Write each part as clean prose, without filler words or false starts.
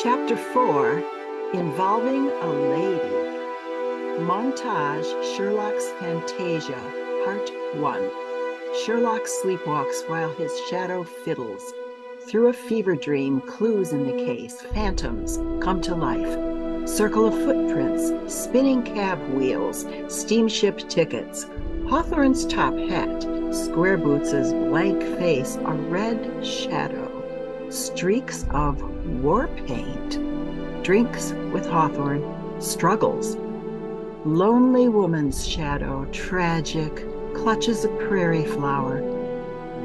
Chapter 4, Involving a Lady. Montage, Sherlock's Fantasia, Part 1. Sherlock sleepwalks while his shadow fiddles. Through a fever dream, clues in the case, phantoms come to life. Circle of footprints, spinning cab wheels, steamship tickets, Hawthorne's top hat, Square Boots's blank face, a red shadow, streaks of war paint, drinks with Hawthorne, struggles, lonely woman's shadow, tragic, clutches a prairie flower,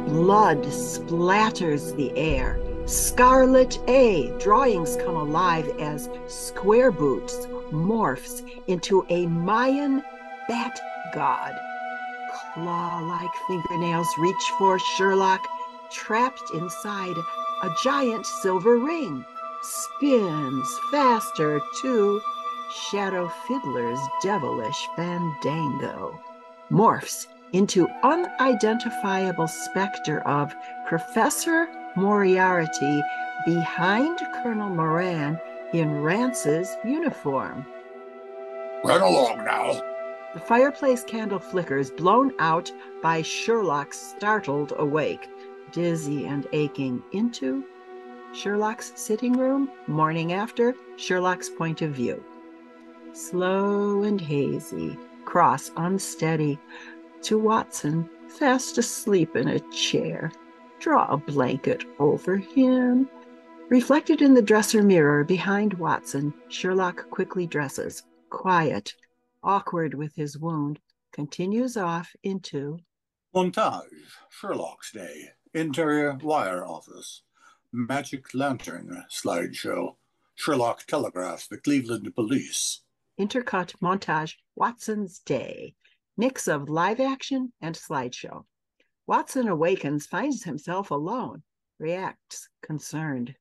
blood splatters the air, Scarlet A, drawings come alive as Square Boots morphs into a Mayan bat god. Claw-like fingernails reach for Sherlock, trapped inside a giant silver ring. Spins faster to Shadow Fiddler's devilish fandango. Morphs into unidentifiable specter of Professor Moriarty behind Colonel Moran in Rance's uniform. Run along now. The fireplace candle flickers, blown out by Sherlock's startled awake, dizzy and aching, into Sherlock's sitting room, morning after, Sherlock's point of view. Slow and hazy, cross unsteady, to Watson, fast asleep in a chair. Draw a blanket over him. Reflected in the dresser mirror behind Watson, Sherlock quickly dresses, quiet, awkward with his wound, continues off into Montage, Sherlock's Day, interior wire office, magic lantern slideshow. Sherlock telegraphs the Cleveland police. intercut montage, Watson's Day, mix of live action and slideshow. Watson awakens, finds himself alone, reacts concerned.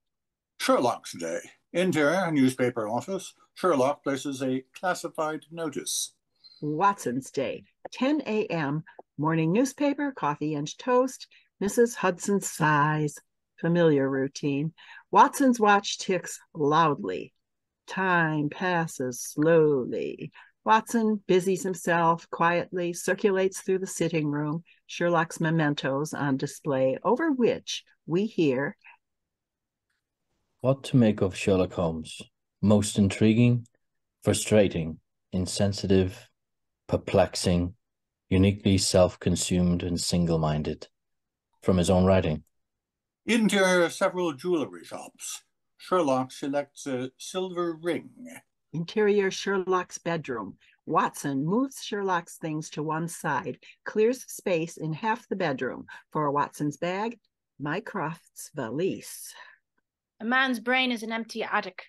Sherlock's Day, interior newspaper office. Sherlock places a classified notice. Watson's Day, 10 a.m., morning newspaper, coffee and toast. Mrs. Hudson sighs, familiar routine. Watson's watch ticks loudly. Time passes slowly. Watson busies himself quietly, circulates through the sitting room, Sherlock's mementos on display, over which we hear, What to make of Sherlock Holmes? Most intriguing, frustrating, insensitive, perplexing, uniquely self-consumed and single-minded. From his own writing. Interior several jewelry shops. Sherlock selects a silver ring. Interior Sherlock's bedroom. Watson moves Sherlock's things to one side, clears space in half the bedroom for Watson's bag, Mycroft's valise. A man's brain is an empty attic.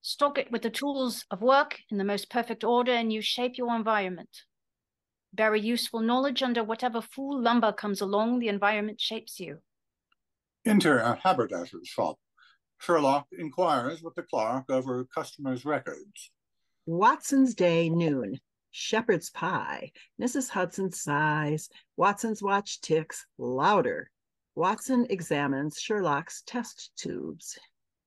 Stock it with the tools of work in the most perfect order, and you shape your environment. Bury useful knowledge under whatever fool lumber comes along, the environment shapes you. Interior haberdasher's shop. Sherlock inquires with the clerk over customers' records. Watson's Day, noon. Shepherd's pie. Mrs. Hudson sighs. Watson's watch ticks louder. Watson examines Sherlock's test tubes.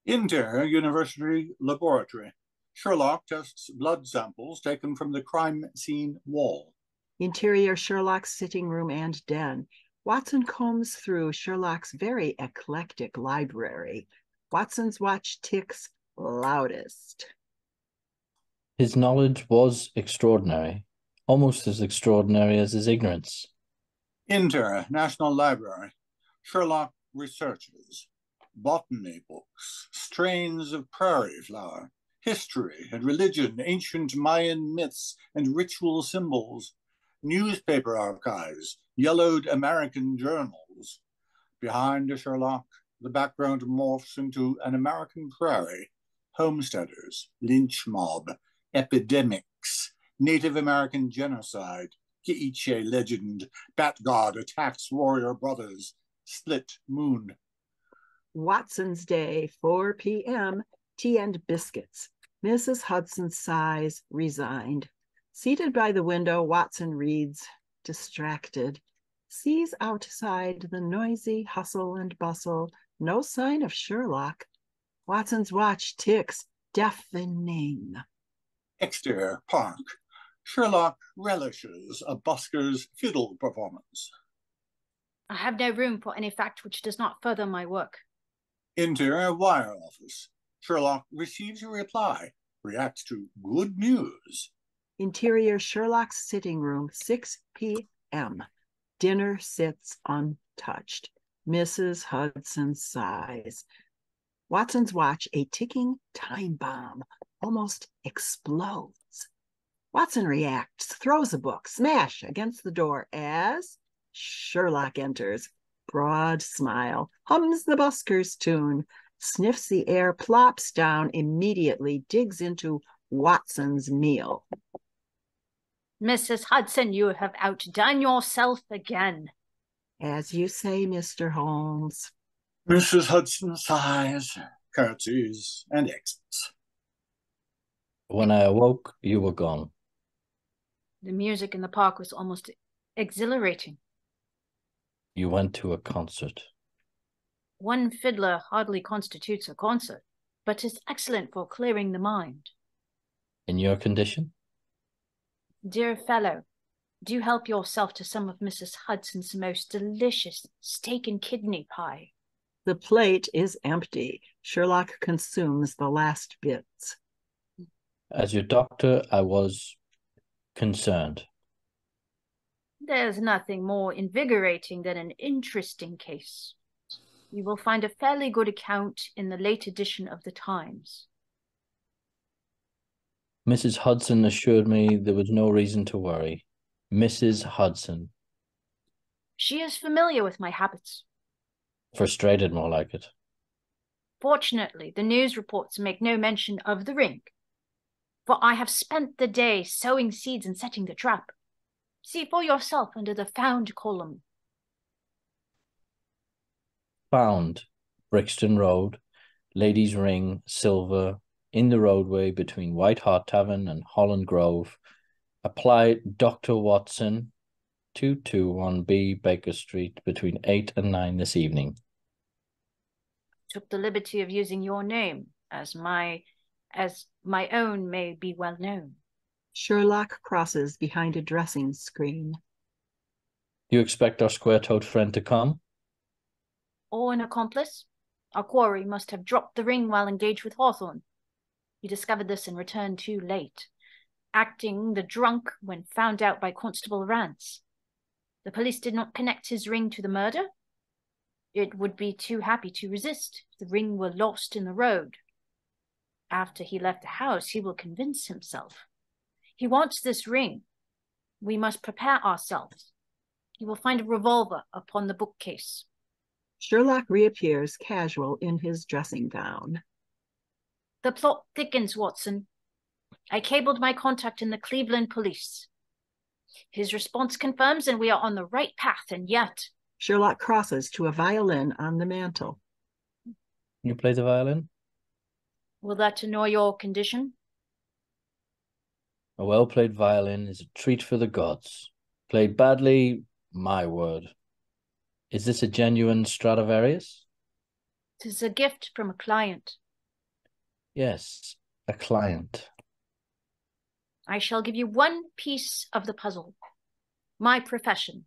Interior university laboratory. Sherlock tests blood samples taken from the crime scene wall. Interior Sherlock's sitting room and den. Watson combs through Sherlock's very eclectic library. Watson's watch ticks loudest. His knowledge was extraordinary, almost as extraordinary as his ignorance. Interior National Library. Sherlock researches. Botany books, strains of prairie flower, history and religion, ancient Mayan myths and ritual symbols, newspaper archives, yellowed American journals. Behind Sherlock, the background morphs into an American prairie, homesteaders, lynch mob, epidemics, Native American genocide, Ki'iche legend, bat god attacks warrior brothers, split moon. Watson's Day, 4 p.m., tea and biscuits. Mrs. Hudson sighs, resigned. Seated by the window, Watson reads, distracted. Sees outside the noisy hustle and bustle. No sign of Sherlock. Watson's watch ticks, deafening. Exterior park. Sherlock relishes a busker's fiddle performance. I have no room for any fact which does not further my work. Interior wire office. Sherlock receives a reply, reacts to good news. Interior Sherlock's sitting room, 6 p.m. Dinner sits untouched. Mrs. Hudson sighs. Watson's watch, a ticking time bomb, almost explodes. Watson reacts, throws a book, smash against the door as Sherlock enters. Broad smile, hums the busker's tune, sniffs the air, plops down, immediately digs into Watson's meal. Mrs. Hudson, you have outdone yourself again. As you say, Mr. Holmes. Mrs. Hudson sighs, curtsies, and exits. When I awoke, you were gone. The music in the park was almost exhilarating. You went to a concert. One fiddler hardly constitutes a concert, but is excellent for clearing the mind. In your condition? Dear fellow, do help yourself to some of Mrs. Hudson's most delicious steak and kidney pie. The plate is empty. Sherlock consumes the last bits. As your doctor, I was concerned. There's nothing more invigorating than an interesting case. You will find a fairly good account in the late edition of the Times. Mrs. Hudson assured me there was no reason to worry. Mrs. Hudson. She is familiar with my habits. Frustrated, more like it. Fortunately, the news reports make no mention of the ring, for I have spent the day sowing seeds and setting the trap. See for yourself under the found column. Found, Brixton Road, Ladies' Ring, silver, in the roadway between White Hart Tavern and Holland Grove. Apply Dr. Watson, 221B Baker Street, between 8 and 9 this evening. Took the liberty of using your name, as my own may be well known. Sherlock crosses behind a dressing screen. You expect our square-toed friend to come? Or an accomplice? Our quarry must have dropped the ring while engaged with Hawthorne. He discovered this and returned too late, acting the drunk when found out by Constable Rance. The police did not connect his ring to the murder. It would be too happy to resist if the ring were lost in the road. After he left the house, he will convince himself. He wants this ring. We must prepare ourselves. He will find a revolver upon the bookcase. Sherlock reappears casual in his dressing gown. The plot thickens, Watson. I cabled my contact in the Cleveland police. His response confirms, and we are on the right path, and yet... Sherlock crosses to a violin on the mantel. You play the violin? Will that annoy your condition? A well-played violin is a treat for the gods. Played badly, my word. Is this a genuine Stradivarius? 'Tis a gift from a client. Yes, a client. I shall give you one piece of the puzzle. My profession.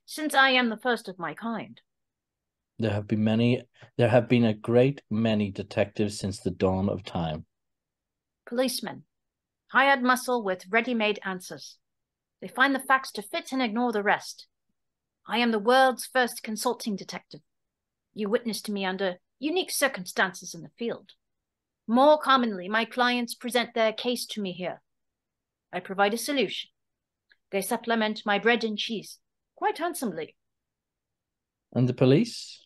Since I am the first of my kind. There have been a great many detectives since the dawn of time. Policemen. Hired muscle with ready-made answers. They find the facts to fit and ignore the rest. I am the world's first consulting detective. You witnessed me under unique circumstances in the field. More commonly, my clients present their case to me here. I provide a solution. They supplement my bread and cheese quite handsomely. And the police?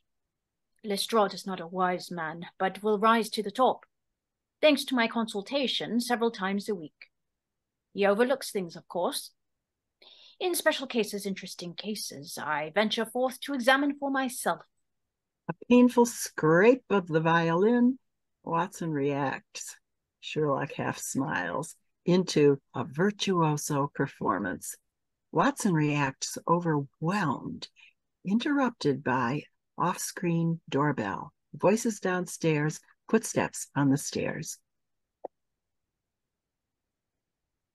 Lestrade is not a wise man, but will rise to the top, thanks to my consultation several times a week. He overlooks things, of course. In special cases, interesting cases, I venture forth to examine for myself. A painful scrape of the violin. Watson reacts. Sherlock half smiles into a virtuoso performance. Watson reacts overwhelmed, interrupted by off-screen doorbell. Voices downstairs, footsteps on the stairs.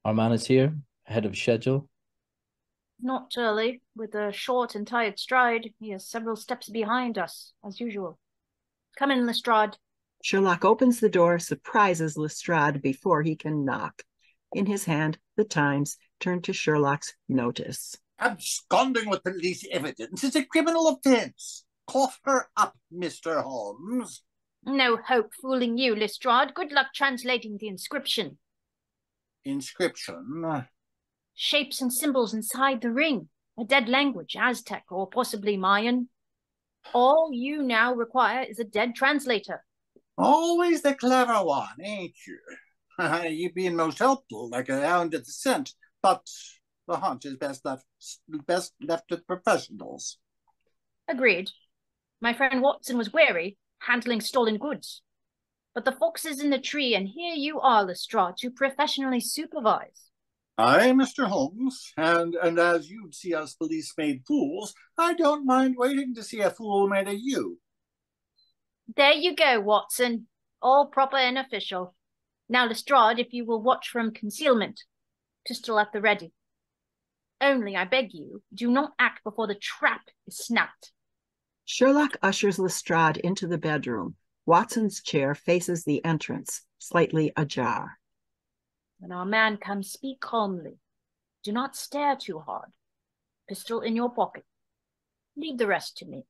Our man is here, ahead of schedule. Not early. With a short and tired stride, he is several steps behind us, as usual. Come in, Lestrade. Sherlock opens the door, surprises Lestrade before he can knock. In his hand, the Times turned to Sherlock's notice. Absconding with police evidence is a criminal offence. Cough her up, Mr. Holmes. No hope fooling you, Lestrade. Good luck translating the inscription. Inscription? Shapes and symbols inside the ring. A dead language, Aztec or possibly Mayan. All you now require is a dead translator. Always the clever one, ain't you? You being most helpful, like a hound at the scent, but the hunt is best left to professionals. Agreed. My friend Watson was wary, handling stolen goods. But the fox is in the tree, and here you are, Lestrade, to professionally supervise. Aye, Mr. Holmes, and as you'd see us police-made fools, I don't mind waiting to see a fool made of you. There you go, Watson. All proper and official. Now, Lestrade, if you will watch from concealment. Pistol at the ready. Only, I beg you, do not act before the trap is snapped. Sherlock ushers Lestrade into the bedroom. Watson's chair faces the entrance, slightly ajar. When our man comes, speak calmly. Do not stare too hard. Pistol in your pocket. Leave the rest to me.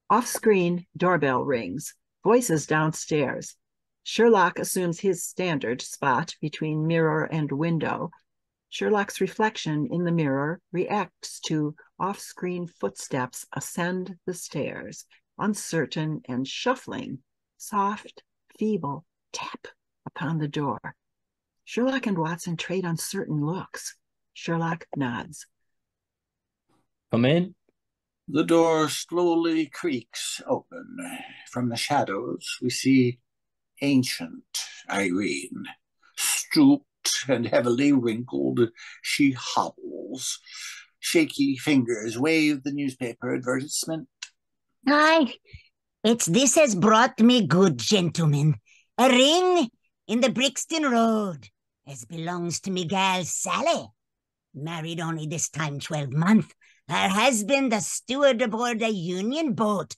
Off-screen, doorbell rings. Voices downstairs. Sherlock assumes his standard spot between mirror and window. Sherlock's reflection in the mirror reacts to off-screen footsteps ascend the stairs, uncertain and shuffling. Soft, feeble tap upon the door. Sherlock and Watson trade uncertain looks. Sherlock nods. Come in. The door slowly creaks open. From the shadows, we see ancient Irene. Stooped and heavily wrinkled, she hobbles. Shaky fingers wave the newspaper advertisement. Aye, it's this has brought me good, gentlemen. A ring in the Brixton Road, as belongs to me gal Sally. Married only this time 12 month. Her husband the steward aboard a union boat.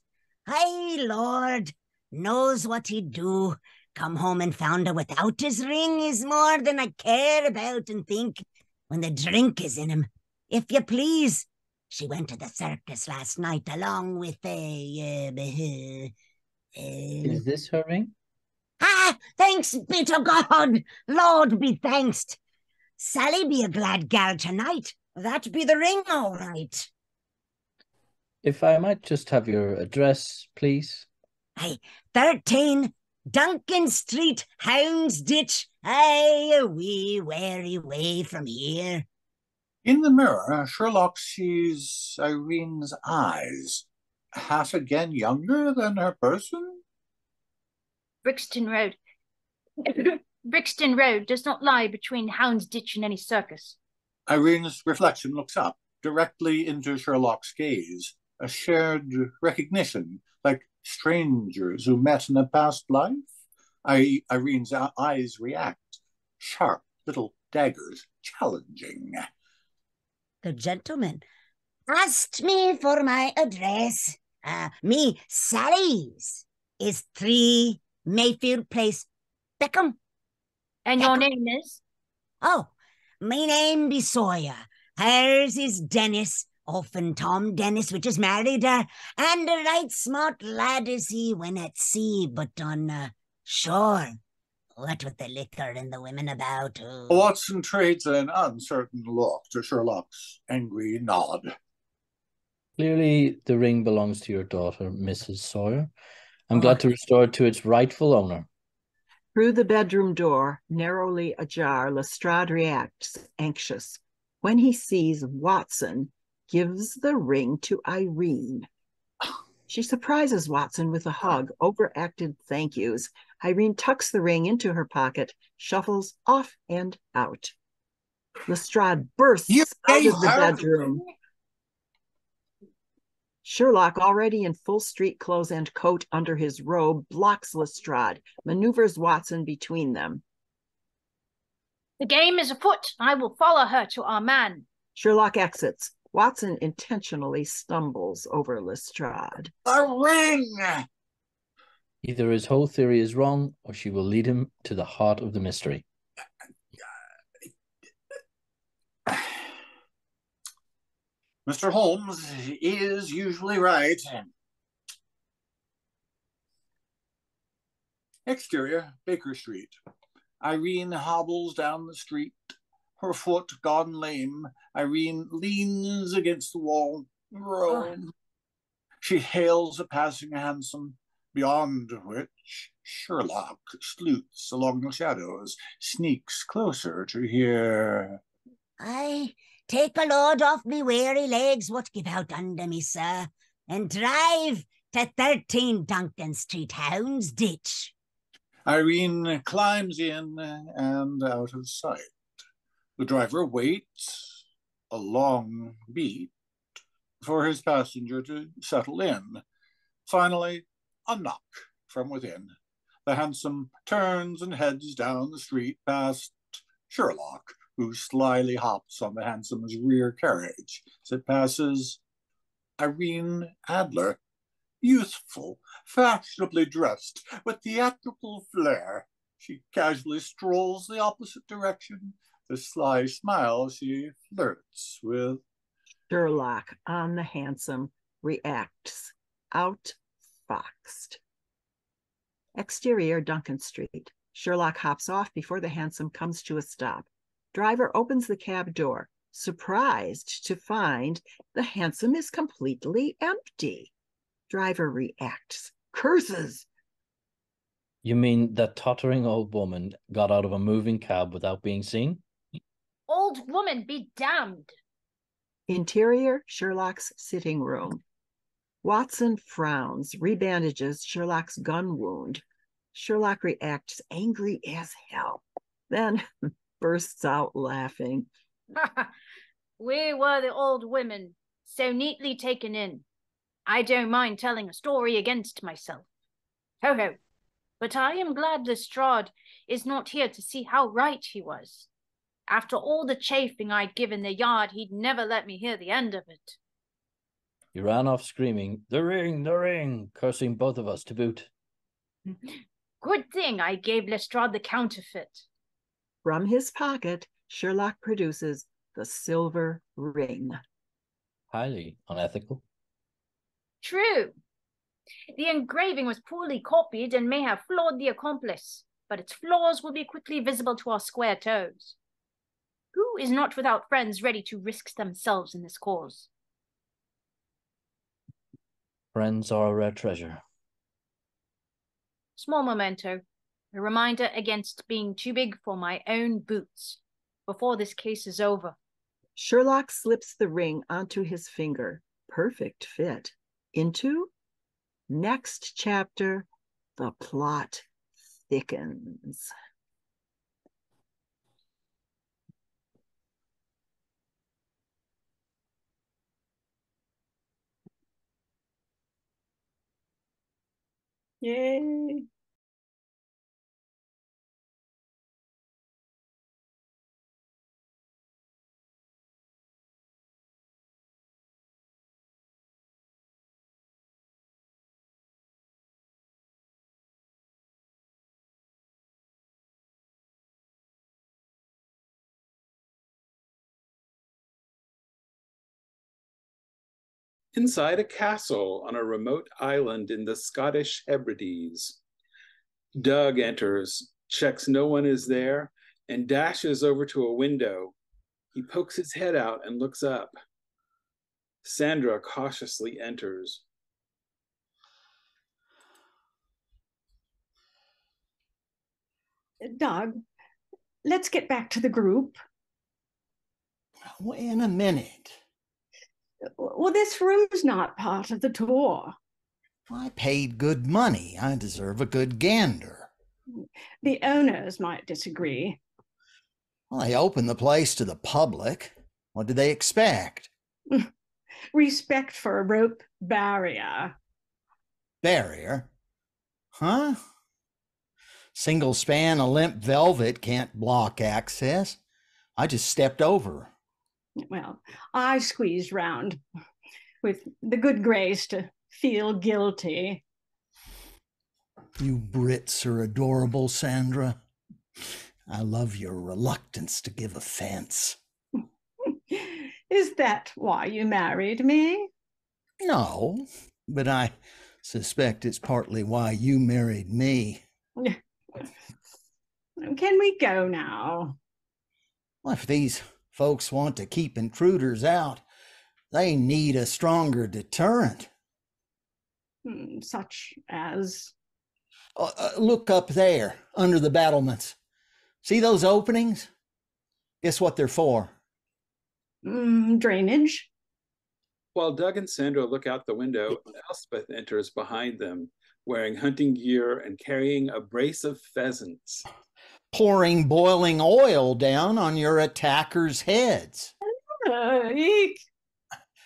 Aye, Lord, knows what he'd do. Come home and found her without his ring is more than I care about and think when the drink is in him. If you please, she went to the circus last night along with Is this her ring? Ah, thanks be to God. Lord be thanked. Sally be a glad gal tonight. That be the ring, all right. If I might just have your address, please. Aye, 13 Duncan Street, Houndsditch. Aye, a wee wary way from here. In the mirror, Sherlock sees Irene's eyes, half again younger than her person. Brixton Road. Brixton Road does not lie between Houndsditch and any circus. Irene's reflection looks up, directly into Sherlock's gaze, a shared recognition, like strangers who met in a past life. Irene's eyes react, sharp little daggers, challenging. The gentleman asked me for my address. Me, Sally's, is 3 Mayfield Place, Beckham. And your name is? Oh, my name be Sawyer. Hers is Dennis, often Tom Dennis, which is married her, and a right smart lad is he when at sea, but on shore. What with the liquor and the women about. Watson trades an uncertain look to Sherlock's angry nod. Clearly, the ring belongs to your daughter, Mrs. Sawyer. I'm glad to restore it to its rightful owner. Through the bedroom door, narrowly ajar, Lestrade reacts, anxious. When he sees Watson, gives the ring to Irene. She surprises Watson with a hug, overacted thank yous. Irene tucks the ring into her pocket, shuffles off and out. Lestrade bursts out of the bedroom. Sherlock, already in full street clothes and coat under his robe, blocks Lestrade, maneuvers Watson between them. The game is afoot. I will follow her to our man. Sherlock exits. Watson intentionally stumbles over Lestrade. A ring! Either his whole theory is wrong, or she will lead him to the heart of the mystery. Mr. Holmes is usually right. Exterior, Baker Street. Irene hobbles down the street, her foot gone lame. Irene leans against the wall. Rome. She hails a passing hansom, beyond which Sherlock sleuths along the shadows, sneaks closer to hear. "I take a load off me weary legs, what give out under me, sir, and drive to 13 Duncan Street, Houndsditch." Irene climbs in and out of sight. The driver waits a long beat for his passenger to settle in. Finally, a knock from within. The hansom turns and heads down the street past Sherlock, who slyly hops on the hansom's rear carriage as it passes Irene Adler, youthful, fashionably dressed, with theatrical flair. She casually strolls the opposite direction, the sly smile she flirts with. Sherlock on the hansom reacts, outfoxed. Exterior, Duncan Street. Sherlock hops off before the hansom comes to a stop. Driver opens the cab door, surprised to find the hansom is completely empty. Driver reacts, curses. You mean that tottering old woman got out of a moving cab without being seen? Old woman be damned. Interior, Sherlock's sitting room. Watson frowns, rebandages Sherlock's gun wound. Sherlock reacts angry as hell, then bursts out laughing. We were the old women, so neatly taken in. I don't mind telling a story against myself. Ho ho. But I am glad Lestrade is not here to see how right he was. After all the chaffing I'd given the yard, he'd never let me hear the end of it. He ran off screaming, the ring, cursing both of us to boot. Good thing I gave Lestrade the counterfeit. From his pocket, Sherlock produces the silver ring. Highly unethical. True. The engraving was poorly copied and may have flawed the accomplice, but its flaws will be quickly visible to our square toes. Who is not without friends ready to risk themselves in this cause? Friends are a rare treasure. Small memento, a reminder against being too big for my own boots before this case is over. Sherlock slips the ring onto his finger. Perfect fit. Into next chapter, the plot thickens. Yay. Inside a castle on a remote island in the Scottish Hebrides. Doug enters, checks no one is there, and dashes over to a window. He pokes his head out and looks up. Sandra cautiously enters. Doug, let's get back to the group. In a minute. Well, this room's not part of the tour. I paid good money. I deserve a good gander. The owners might disagree. Well, they opened the place to the public. What did they expect? respect for a rope barrier. Barrier? Huh? Single span of limp velvet can't block access. I just stepped over. Well, I squeezed round with the good grace to feel guilty. You Brits are adorable, Sandra. I love your reluctance to give offense. Is that why you married me? No, but I suspect it's partly why you married me. Can we go now? Well, if these folks want to keep intruders out, they need a stronger deterrent. Such as? Look up there, under the battlements. See those openings? Guess what they're for? Drainage. While Doug and Sandra look out the window, Elspeth enters behind them, wearing hunting gear and carrying a brace of pheasants. Pouring boiling oil down on your attackers' heads. Eek.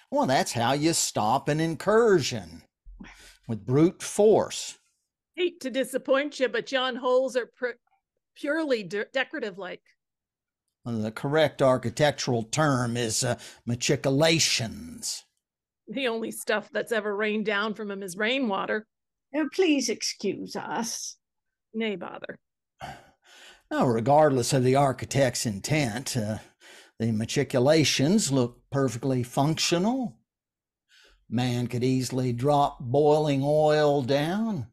Well, that's how you stop an incursion. With brute force. Hate to disappoint you, but yon holes are purely decorative-like. Well, the correct architectural term is machicolations. The only stuff that's ever rained down from him is rainwater. Please excuse us. Nay, bother. Now, regardless of the architect's intent, the machicolations look perfectly functional. Man could easily drop boiling oil down,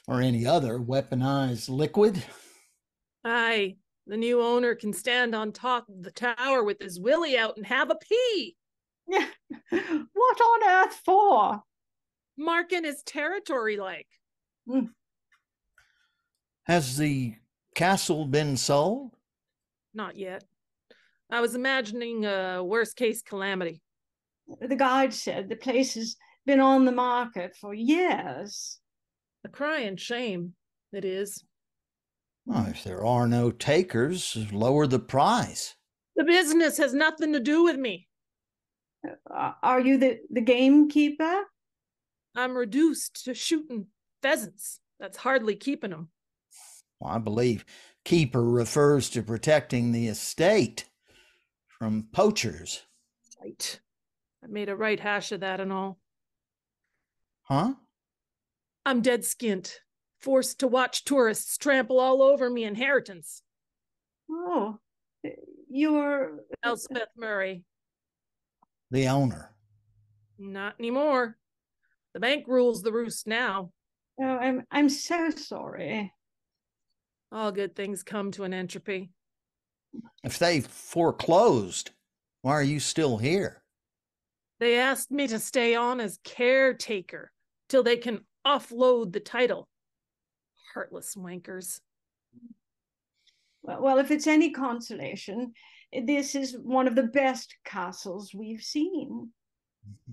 or any other weaponized liquid. Aye, the new owner can stand on top of the tower with his willy out and have a pee. What on earth for? Marking his territory like. Has the castle been sold? Not yet. I was imagining a worst case calamity. The guide said the place has been on the market for years. A crying shame, it is. Well, if there are no takers, lower the price. The business has nothing to do with me. Are you the gamekeeper? I'm reduced to shooting pheasants. That's hardly keeping them. Well, I believe keeper refers to protecting the estate from poachers. Right. I made a right hash of that and all. Huh? I'm dead skint, forced to watch tourists trample all over me inheritance. Oh, you're Elspeth Murray. The owner. Not anymore. The bank rules the roost now. Oh, I'm so sorry. All good things come to an entropy. If they've foreclosed, why are you still here? They asked me to stay on as caretaker till they can offload the title. Heartless wankers. Well, if it's any consolation, this is one of the best castles we've seen.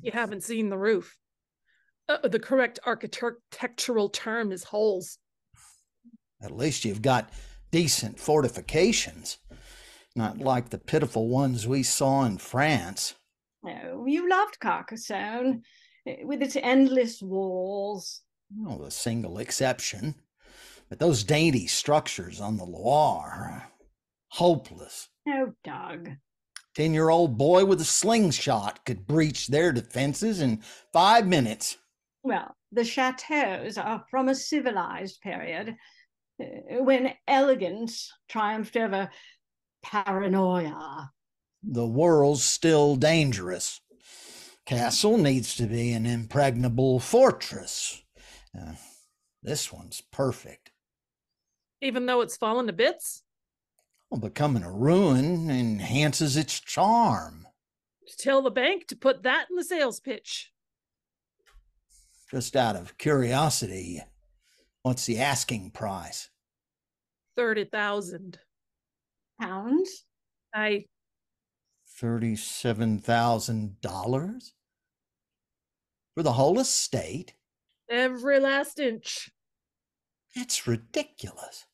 You haven't seen the roof. The correct architectural term is holes. At least you've got decent fortifications, not like the pitiful ones we saw in France. Oh, you loved Carcassonne, with its endless walls. Oh, a single exception. But those dainty structures on the Loire, hopeless. Oh, Doug. 10-year-old boy with a slingshot could breach their defenses in 5 minutes. Well, the chateaux are from a civilized period, when elegance triumphed over paranoia. The world's still dangerous. Castle needs to be an impregnable fortress. This one's perfect. Even though it's fallen to bits? Well, becoming a ruin enhances its charm. Tell the bank to put that in the sales pitch. Just out of curiosity, what's the asking price? 30,000 pounds. $37,000 for the whole estate? Every last inch. That's ridiculous.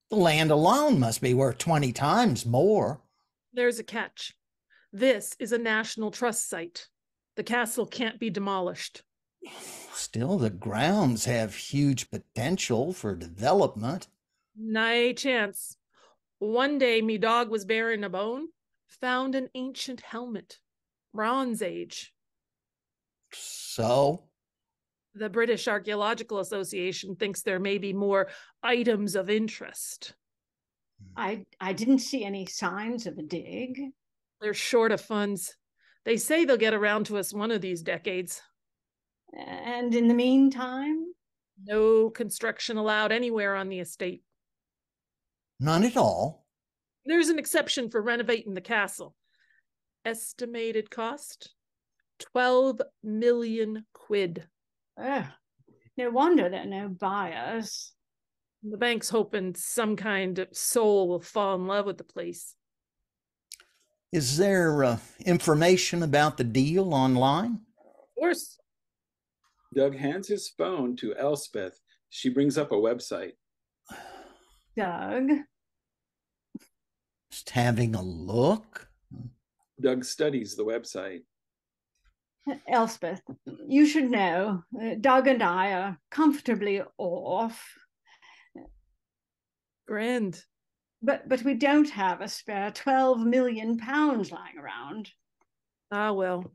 The land alone must be worth 20 times more. There's a catch. This is a National Trust site. The castle can't be demolished. Still, the grounds have huge potential for development. Nae chance. One day me dog was bearing a bone, found an ancient helmet, Bronze Age. So? The British Archaeological Association thinks there may be more items of interest. I didn't see any signs of a dig. They're short of funds. They say they'll get around to us one of these decades. And in the meantime? No construction allowed anywhere on the estate. None at all? There's an exception for renovating the castle. Estimated cost? 12 million quid. No wonder there are no buyers. The bank's hoping some kind of soul will fall in love with the place. Is there information about the deal online? Of course. Doug hands his phone to Elspeth. She brings up a website. Doug? Just having a look? Doug studies the website. Elspeth, you should know, Doug and I are comfortably off. Grand. But we don't have a spare 12 million pounds lying around. Ah, well,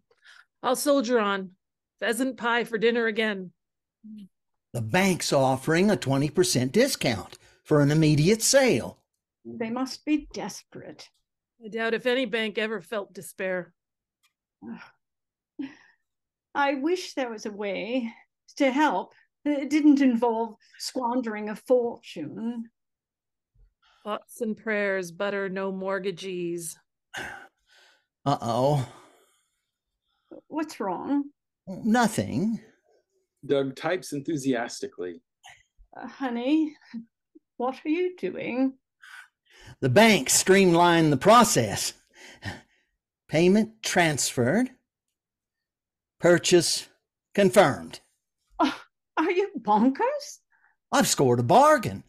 I'll soldier on. Pheasant pie for dinner again. The bank's offering a 20% discount for an immediate sale. They must be desperate. I doubt if any bank ever felt despair. I wish there was a way to help. It didn't involve squandering a fortune. Thoughts and prayers butter no mortgagees. Uh-oh. What's wrong? Nothing. Doug types enthusiastically. Honey, what are you doing? The bank streamlined the process. Payment transferred. Purchase confirmed. Oh, are you bonkers? I've scored a bargain.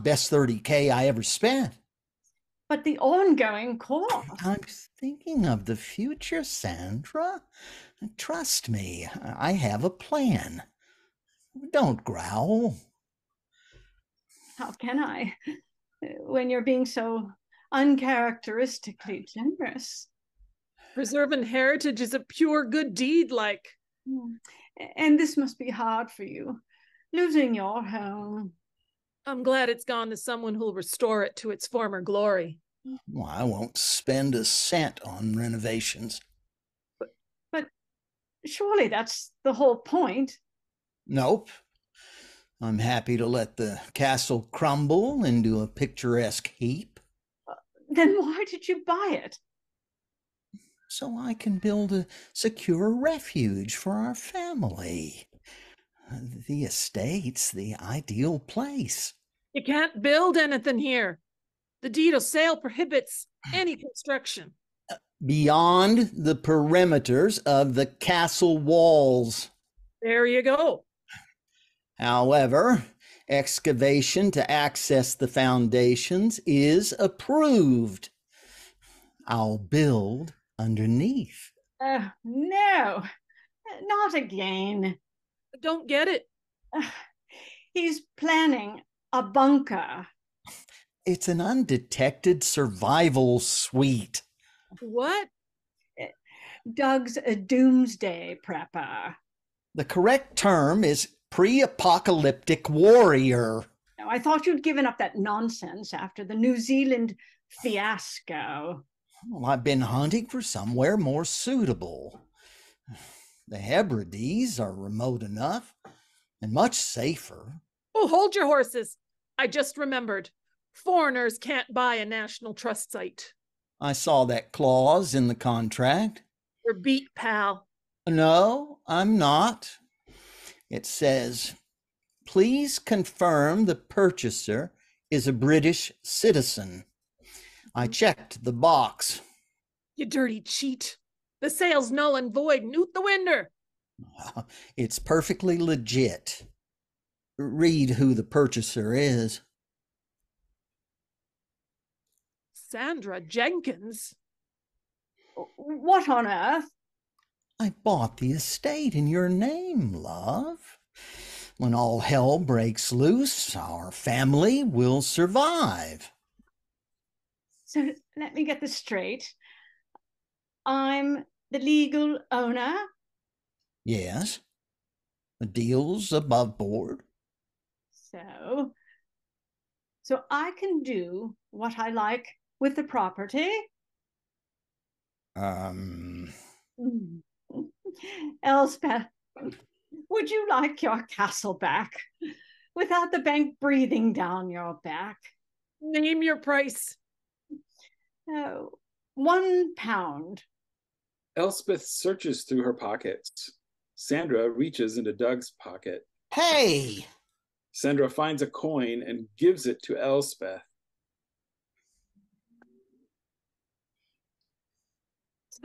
Best 30K I ever spent. But the ongoing cost. I'm thinking of the future, Sandra. Trust me, I have a plan. Don't growl. How can I, when you're being so uncharacteristically generous? Preserving heritage is a pure good deed, like. And this must be hard for you, losing your home. I'm glad it's gone to someone who'll restore it to its former glory. Well, I won't spend a cent on renovations. But surely that's the whole point. Nope. I'm happy to let the castle crumble into a picturesque heap. Then why did you buy it? So I can build a secure refuge for our family. The estate's the ideal place. You can't build anything here. The deed of sale prohibits any construction. Beyond the perimeters of the castle walls. There you go. However, excavation to access the foundations is approved. I'll build underneath. No, not again. I don't get it. He's planning a bunker. It's an undetected survival suite. What? Doug's a doomsday prepper. The correct term is pre-apocalyptic warrior. Now, I thought you'd given up that nonsense after the New Zealand fiasco. Well, I've been hunting for somewhere more suitable. The Hebrides are remote enough and much safer. Oh, hold your horses. I just remembered. Foreigners can't buy a National Trust site. I saw that clause in the contract. You're beat, pal. No, I'm not. It says, please confirm the purchaser is a British citizen. I checked the box. You dirty cheat. The sale's null and void. Newt the winder. It's perfectly legit. Read who the purchaser is. Sandra Jenkins? What on earth? I bought the estate in your name, love. When all hell breaks loose, our family will survive. So let me get this straight. I'm the legal owner? Yes. The deal's above board. So I can do what I like with the property? Elspeth, would you like your castle back without the bank breathing down your back? Name your price. Oh, £1. Elspeth searches through her pockets. Sandra reaches into Doug's pocket. Hey! Sandra finds a coin and gives it to Elspeth.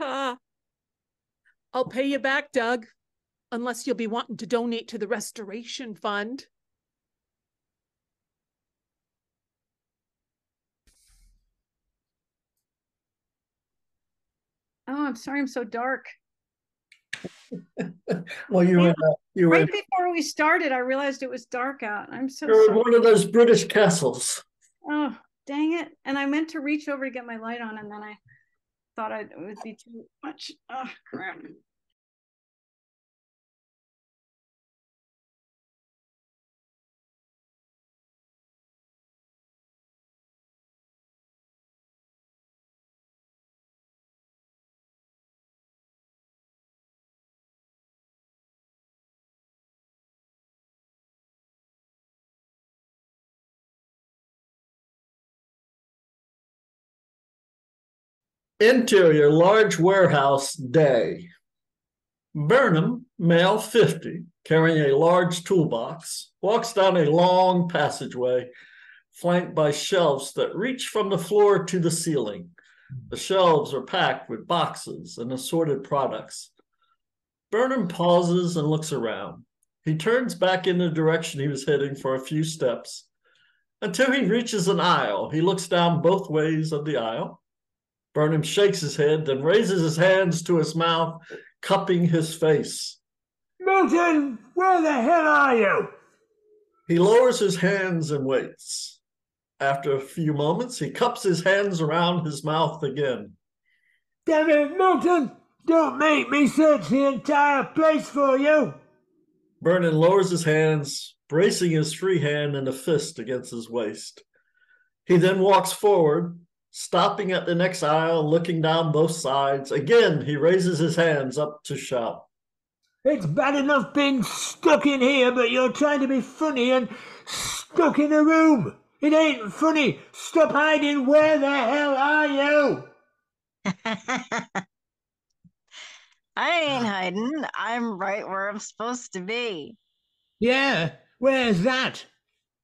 I'll pay you back, Doug, unless you'll be wanting to donate to the restoration fund. Oh, I'm sorry, I'm so dark. Well, you were right before we started, I realized it was dark out. I'm so you're in sorry. one of those British castles. Oh, dang it. And I meant to reach over to get my light on, and then I thought it would be too much. Oh, crap. Interior large warehouse day. Burnham, male 50, carrying a large toolbox, walks down a long passageway flanked by shelves that reach from the floor to the ceiling. The shelves are packed with boxes and assorted products. Burnham pauses and looks around. He turns back in the direction he was heading for a few steps. Until he reaches an aisle, he looks down both ways of the aisle. Burnham shakes his head, then raises his hands to his mouth, cupping his face. Milton, where the hell are you? He lowers his hands and waits. After a few moments, he cups his hands around his mouth again. Damn it, Milton! Don't make me search the entire place for you! Burnham lowers his hands, bracing his free hand in a fist against his waist. He then walks forward, stopping at the next aisle, looking down both sides. Again, he raises his hands up to shout. It's bad enough being stuck in here, but you're trying to be funny and stuck in a room. It ain't funny. Stop hiding. Where the hell are you? I ain't hiding. I'm right where I'm supposed to be. Yeah, where's that?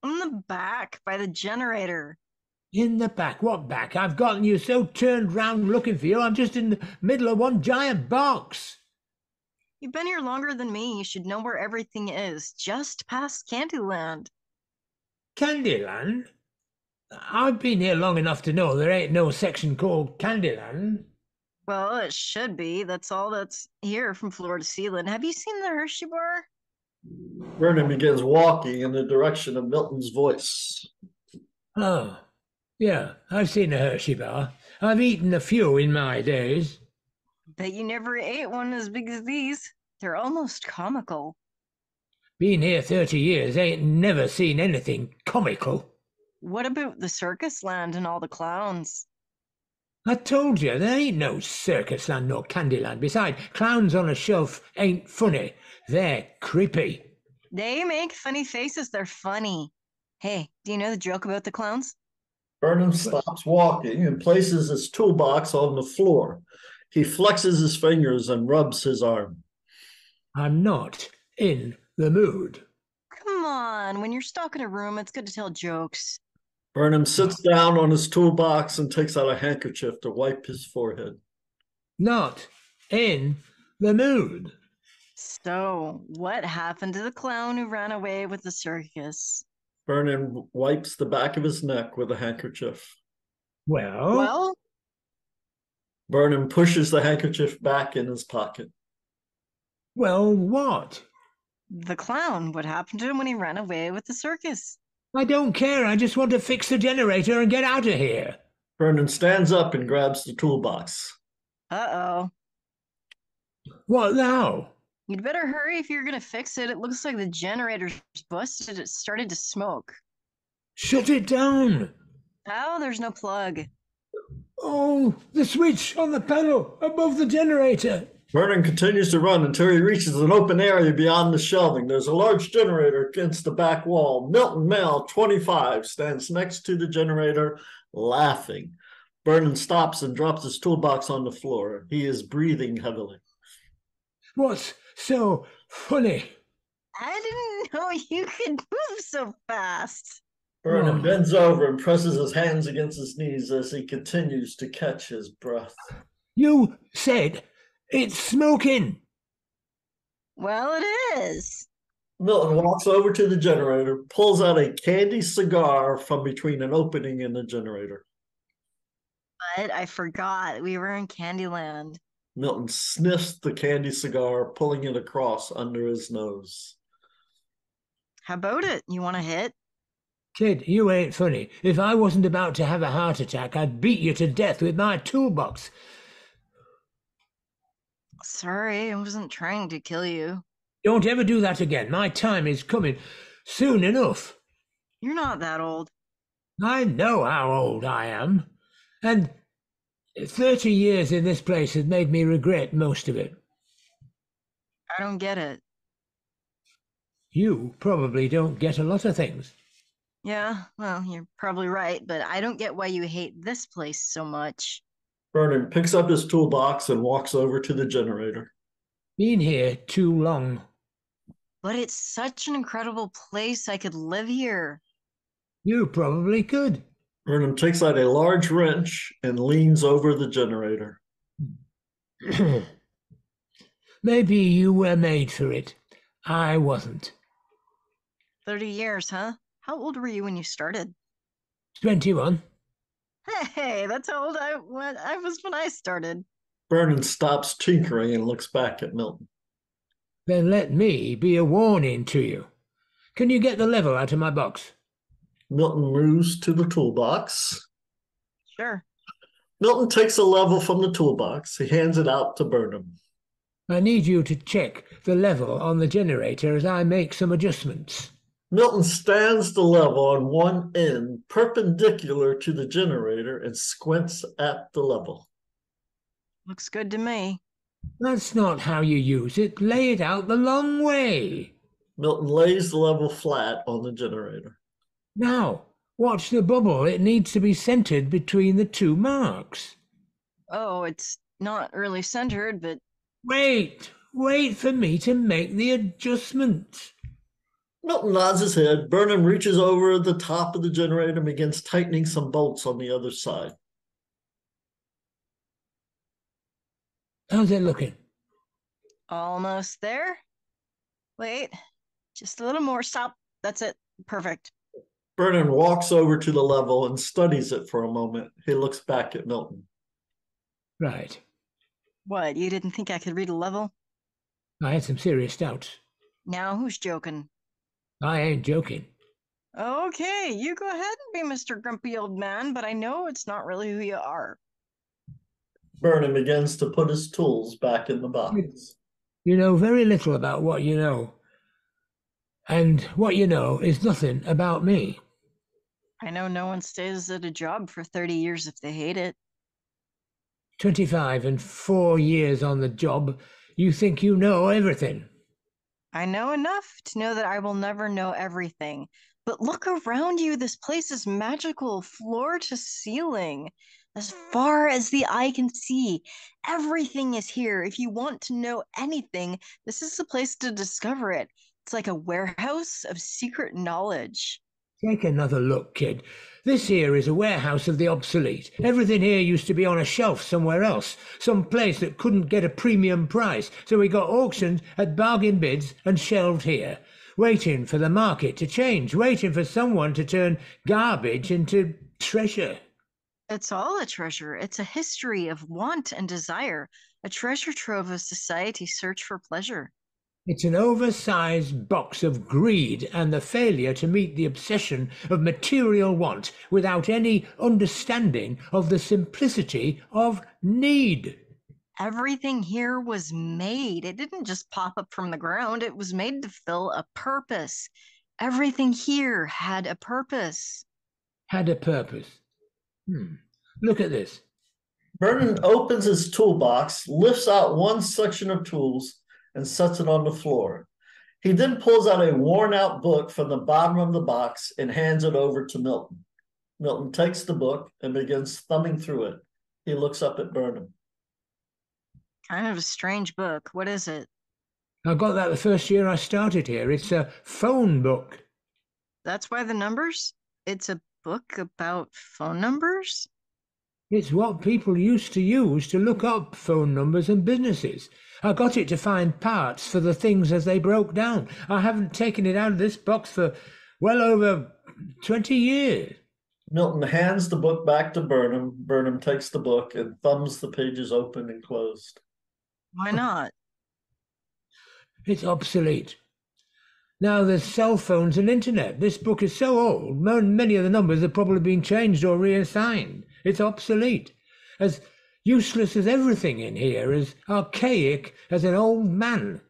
In the back, by the generator. In the back? What back? I've gotten you so turned round looking for you, I'm just in the middle of one giant box. You've been here longer than me. You should know where everything is. Just past Candyland. Candyland? I've been here long enough to know there ain't no section called Candyland. Well, it should be. That's all that's here from floor to ceiling. Have you seen the Hershey bar? Burnham begins walking in the direction of Milton's voice. Oh, yeah, I've seen a Hershey bar. I've eaten a few in my days. Bet you never ate one as big as these. They're almost comical. Been here 30 years, ain't never seen anything comical. What about the circus land and all the clowns? I told you, there ain't no circus land nor Candyland. Besides, clowns on a shelf ain't funny. They're creepy. They make funny faces. They're funny. Hey, do you know the joke about the clowns? Burnham stops walking and places his toolbox on the floor. He flexes his fingers and rubs his arm. I'm not in the mood. Come on, when you're stuck in a room, it's good to tell jokes. Burnham sits down on his toolbox and takes out a handkerchief to wipe his forehead. Not in the mood. So, what happened to the clown who ran away with the circus? Burnham wipes the back of his neck with a handkerchief. Well? Burnham pushes the handkerchief back in his pocket. Well, what? The clown. What happened to him when he ran away with the circus? I don't care. I just want to fix the generator and get out of here. Vernon stands up and grabs the toolbox. Uh-oh. What now? You'd better hurry if you're gonna fix it. It looks like the generator's busted. It started to smoke. Shut it down. Oh, there's no plug. Oh, the switch on the panel above the generator. Vernon continues to run until he reaches an open area beyond the shelving. There's a large generator against the back wall. Milton, male, 25, stands next to the generator, laughing. Vernon stops and drops his toolbox on the floor. He is breathing heavily. What's so funny? I didn't know you could move so fast. Vernon bends over and presses his hands against his knees as he continues to catch his breath. You said it's smoking. Well, it is. Milton walks over to the generator, pulls out a candy cigar from between an opening in the generator. But I forgot we were in Candyland. Milton sniffs the candy cigar, pulling it across under his nose. How about it? You want a hit? Kid, you ain't funny. If I wasn't about to have a heart attack, I'd beat you to death with my toolbox. Sorry, I wasn't trying to kill you. Don't ever do that again. My time is coming soon enough. You're not that old. I know how old I am. And 30 years in this place has made me regret most of it. I don't get it. You probably don't get a lot of things. Yeah, well, you're probably right, but I don't get why you hate this place so much. Vernon picks up his toolbox and walks over to the generator. Been here too long. But it's such an incredible place. I could live here. You probably could. Vernon takes out a large wrench and leans over the generator. Maybe you were made for it. I wasn't. 30 years, huh? How old were you when you started? 21. Hey, that's how old I was when I started. Vernon stops tinkering and looks back at Milton. Then let me be a warning to you. Can you get the level out of my box? Milton moves to the toolbox. Sure. Milton takes a level from the toolbox. He hands it out to Burnham. I need you to check the level on the generator as I make some adjustments. Milton stands the level on one end, perpendicular to the generator, and squints at the level. Looks good to me. That's not how you use it. Lay it out the long way. Milton lays the level flat on the generator. Now, watch the bubble. It needs to be centered between the two marks. Oh, it's not really centered, but... Wait for me to make the adjustment. Milton nods his head. Burnham reaches over the top of the generator and begins tightening some bolts on the other side. How's it looking? Almost there. Wait, just a little more. Stop. That's it. Perfect. Burnham walks over to the level and studies it for a moment. He looks back at Milton. Right. What, you didn't think I could read a level? I had some serious doubts. Now who's joking? I ain't joking. Okay, you go ahead and be Mr. Grumpy Old Man, but I know it's not really who you are. Burnham begins to put his tools back in the box. You know very little about what you know. And what you know is nothing about me. I know no one stays at a job for 30 years if they hate it. 25 and 4 years on the job. You think you know everything. I know enough to know that I will never know everything. But look around you. This place is magical, floor to ceiling. As far as the eye can see, everything is here. If you want to know anything, this is the place to discover it. It's like a warehouse of secret knowledge. Take another look, kid. This here is a warehouse of the obsolete. Everything here used to be on a shelf somewhere else, some place that couldn't get a premium price, so we got auctioned at bargain bids and shelved here, waiting for the market to change, waiting for someone to turn garbage into treasure. It's all a treasure. It's a history of want and desire, a treasure trove of society's search for pleasure. It's an oversized box of greed and the failure to meet the obsession of material want without any understanding of the simplicity of need. Everything here was made. It didn't just pop up from the ground, it was made to fill a purpose. Everything here had a purpose. Had a purpose. Look at this. Vernon opens his toolbox, lifts out one section of tools, and sets it on the floor. He then pulls out a worn-out book from the bottom of the box and hands it over to Milton. Milton takes the book and begins thumbing through it. He looks up at Burnham. Kind of a strange book. What is it? I got that the first year I started here. It's a phone book. That's why the numbers? It's a book about phone numbers? It's what people used to use to look up phone numbers and businesses. I got it to find parts for the things as they broke down. I haven't taken it out of this box for well over 20 years. Milton hands the book back to Burnham. Burnham takes the book and thumbs the pages open and closed. Why not? It's obsolete. Now there's cell phones and internet. This book is so old, many of the numbers have probably been changed or reassigned. It's obsolete. As useless as everything in here, as archaic as an old man.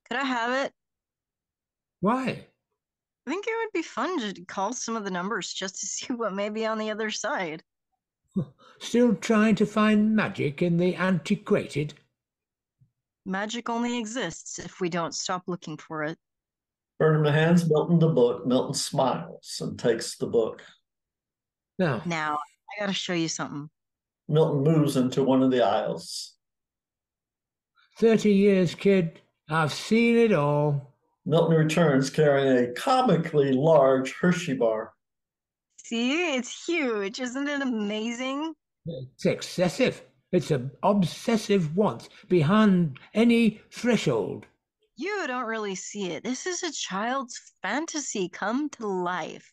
Could I have it? Why? I think it would be fun to call some of the numbers just to see what may be on the other side. Still trying to find magic in the antiquated? Magic only exists if we don't stop looking for it. Burnham hands Milton the book. Milton smiles and takes the book. Now, I gotta show you something. Milton moves into one of the aisles. 30 years, kid. I've seen it all. Milton returns carrying a comically large Hershey bar. See, it's huge. Isn't it amazing? It's excessive. It's an obsessive want beyond any threshold. You don't really see it. This is a child's fantasy come to life.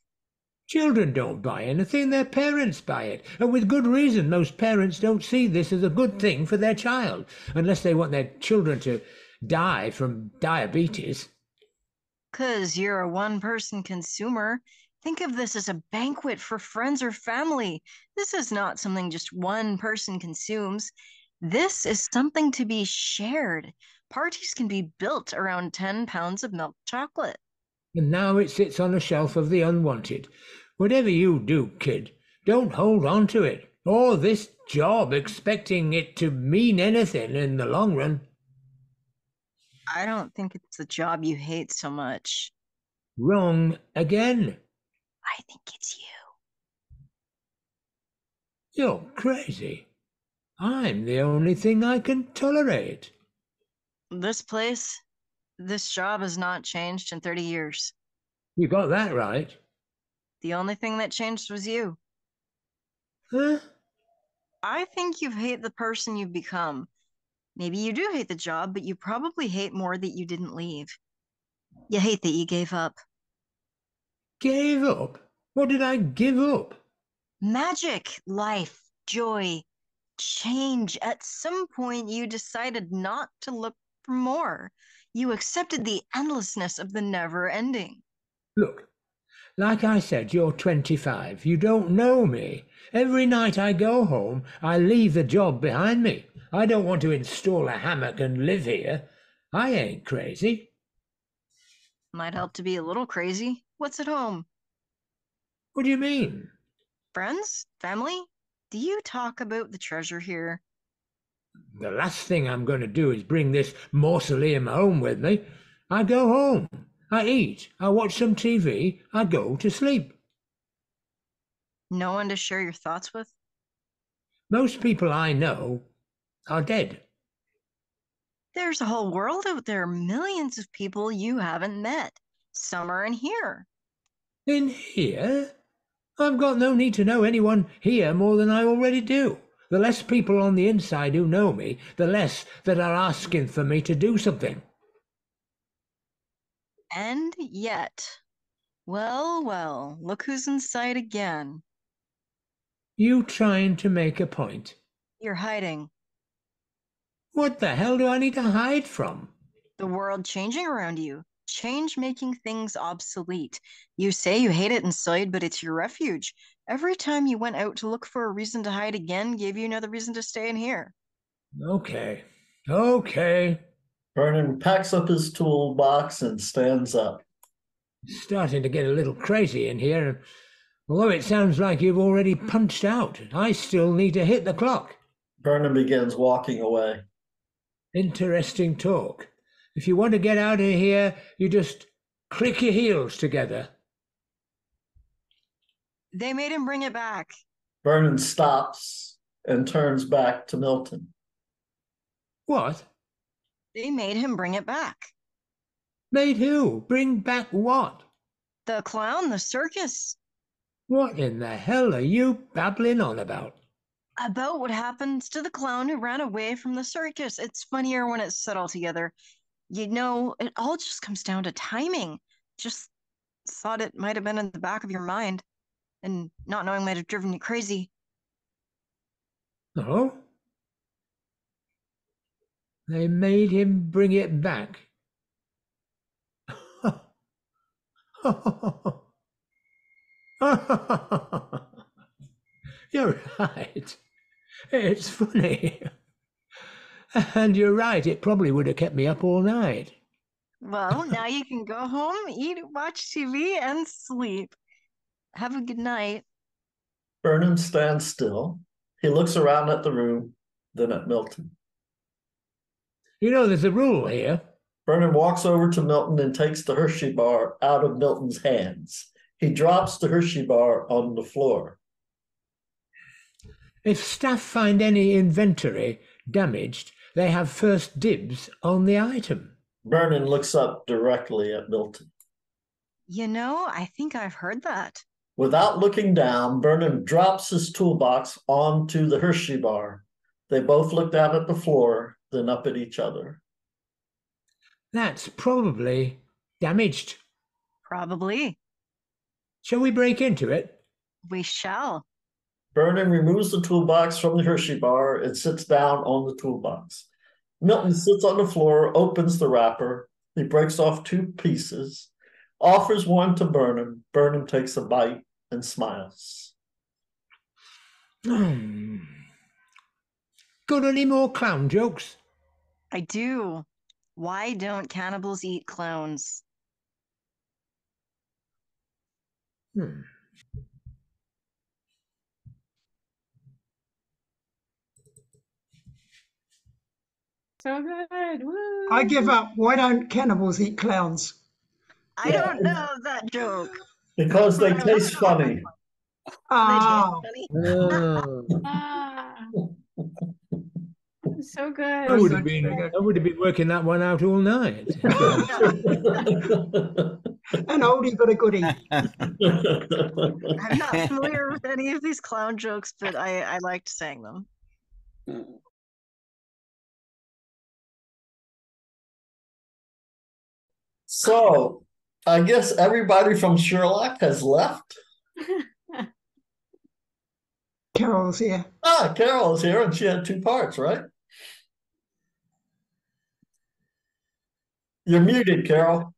Children don't buy anything, their parents buy it. And with good reason, most parents don't see this as a good thing for their child, unless they want their children to die from diabetes. 'Cause you're a one-person consumer. Think of this as a banquet for friends or family. This is not something just one person consumes. This is something to be shared. Parties can be built around 10 pounds of milk chocolate. And now it sits on a shelf of the unwanted. Whatever you do, kid, don't hold on to it, or this job expecting it to mean anything in the long run. I don't think it's the job you hate so much. Wrong again. I think it's you. You're crazy. I'm the only thing I can tolerate. This place, this job has not changed in 30 years. You got that right. The only thing that changed was you. Huh? I think you hate the person you've become. Maybe you do hate the job, but you probably hate more that you didn't leave. You hate that you gave up. Gave up? What did I give up? Magic, life, joy, change. At some point, you decided not to look for more. You accepted the endlessness of the never ending. Look, like I said, you're 25. You don't know me. Every night I go home, I leave the job behind me. I don't want to install a hammock and live here. I ain't crazy. Might help to be a little crazy. What's at home? What do you mean? Friends? Family? Do you talk about the treasure here? The last thing I'm going to do is bring this mausoleum home with me. I go home. I eat. I watch some TV. I go to sleep. No one to share your thoughts with? Most people I know are dead. There's a whole world out there, millions of people you haven't met. Some are in here. In here? I've got no need to know anyone here more than I already do. The less people on the inside who know me, the less that are asking for me to do something. And yet, well, look who's inside again. You trying to make a point? You're hiding. What the hell do I need to hide from? The world changing around you. Change making things obsolete. You say you hate it inside, but it's your refuge. Every time you went out to look for a reason to hide again, gave you another reason to stay in here. Okay. Okay. Vernon packs up his toolbox and stands up. Starting to get a little crazy in here. And although it sounds like you've already punched out, I still need to hit the clock. Vernon begins walking away. Interesting talk. If you want to get out of here, you just click your heels together. They made him bring it back. Vernon stops and turns back to Milton. What? They made him bring it back. Made who? Bring back what? The clown, the circus. What in the hell are you babbling on about? About what happens to the clown who ran away from the circus. It's funnier when it's said all together. You know, it all just comes down to timing. Just thought it might have been in the back of your mind, and not knowing might have driven you crazy. Oh? They made him bring it back. You're right. It's funny. And you're right, it probably would have kept me up all night. Well, now you can go home, eat, watch TV, and sleep. Have a good night. Vernon stands still. He looks around at the room, then at Milton. You know, there's a rule here. Vernon walks over to Milton and takes the Hershey bar out of Milton's hands. He drops the Hershey bar on the floor. If staff find any inventory damaged, they have first dibs on the item. Vernon looks up directly at Milton. You know, I think I've heard that. Without looking down, Vernon drops his toolbox onto the Hershey bar. They both look down at the floor, then up at each other. That's probably damaged. Probably. Shall we break into it? We shall. Vernon removes the toolbox from the Hershey bar and sits down on the toolbox. Milton sits on the floor, opens the wrapper. He breaks off 2 pieces, offers one to Vernon. Vernon takes a bite and smiles. Got any more clown jokes? I do. Why don't cannibals eat clowns? So good. Woo. I give up. Why don't cannibals eat clowns? I don't know that joke. Because they taste funny. Ah. So good. I would have been working that one out all night. An oldie but a goodie. I'm not familiar with any of these clown jokes, but I liked saying them. So, I guess everybody from Sherlock has left. Carol's here. Carol's here, and she had 2 parts, right? You're muted, Carol.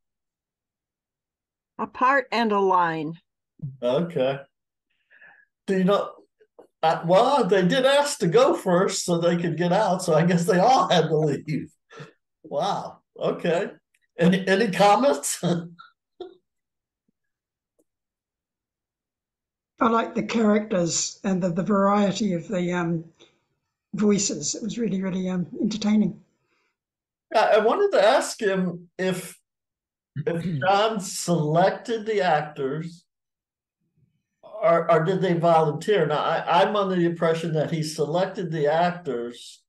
A part and a line. Okay. Do you know? Well, they did ask to go first so they could get out, so I guess they all had to leave. Wow. Okay. Any comments? I like the characters and the variety of the voices. It was really, really entertaining. I wanted to ask him if John selected the actors or did they volunteer? Now, I'm under the impression that he selected the actors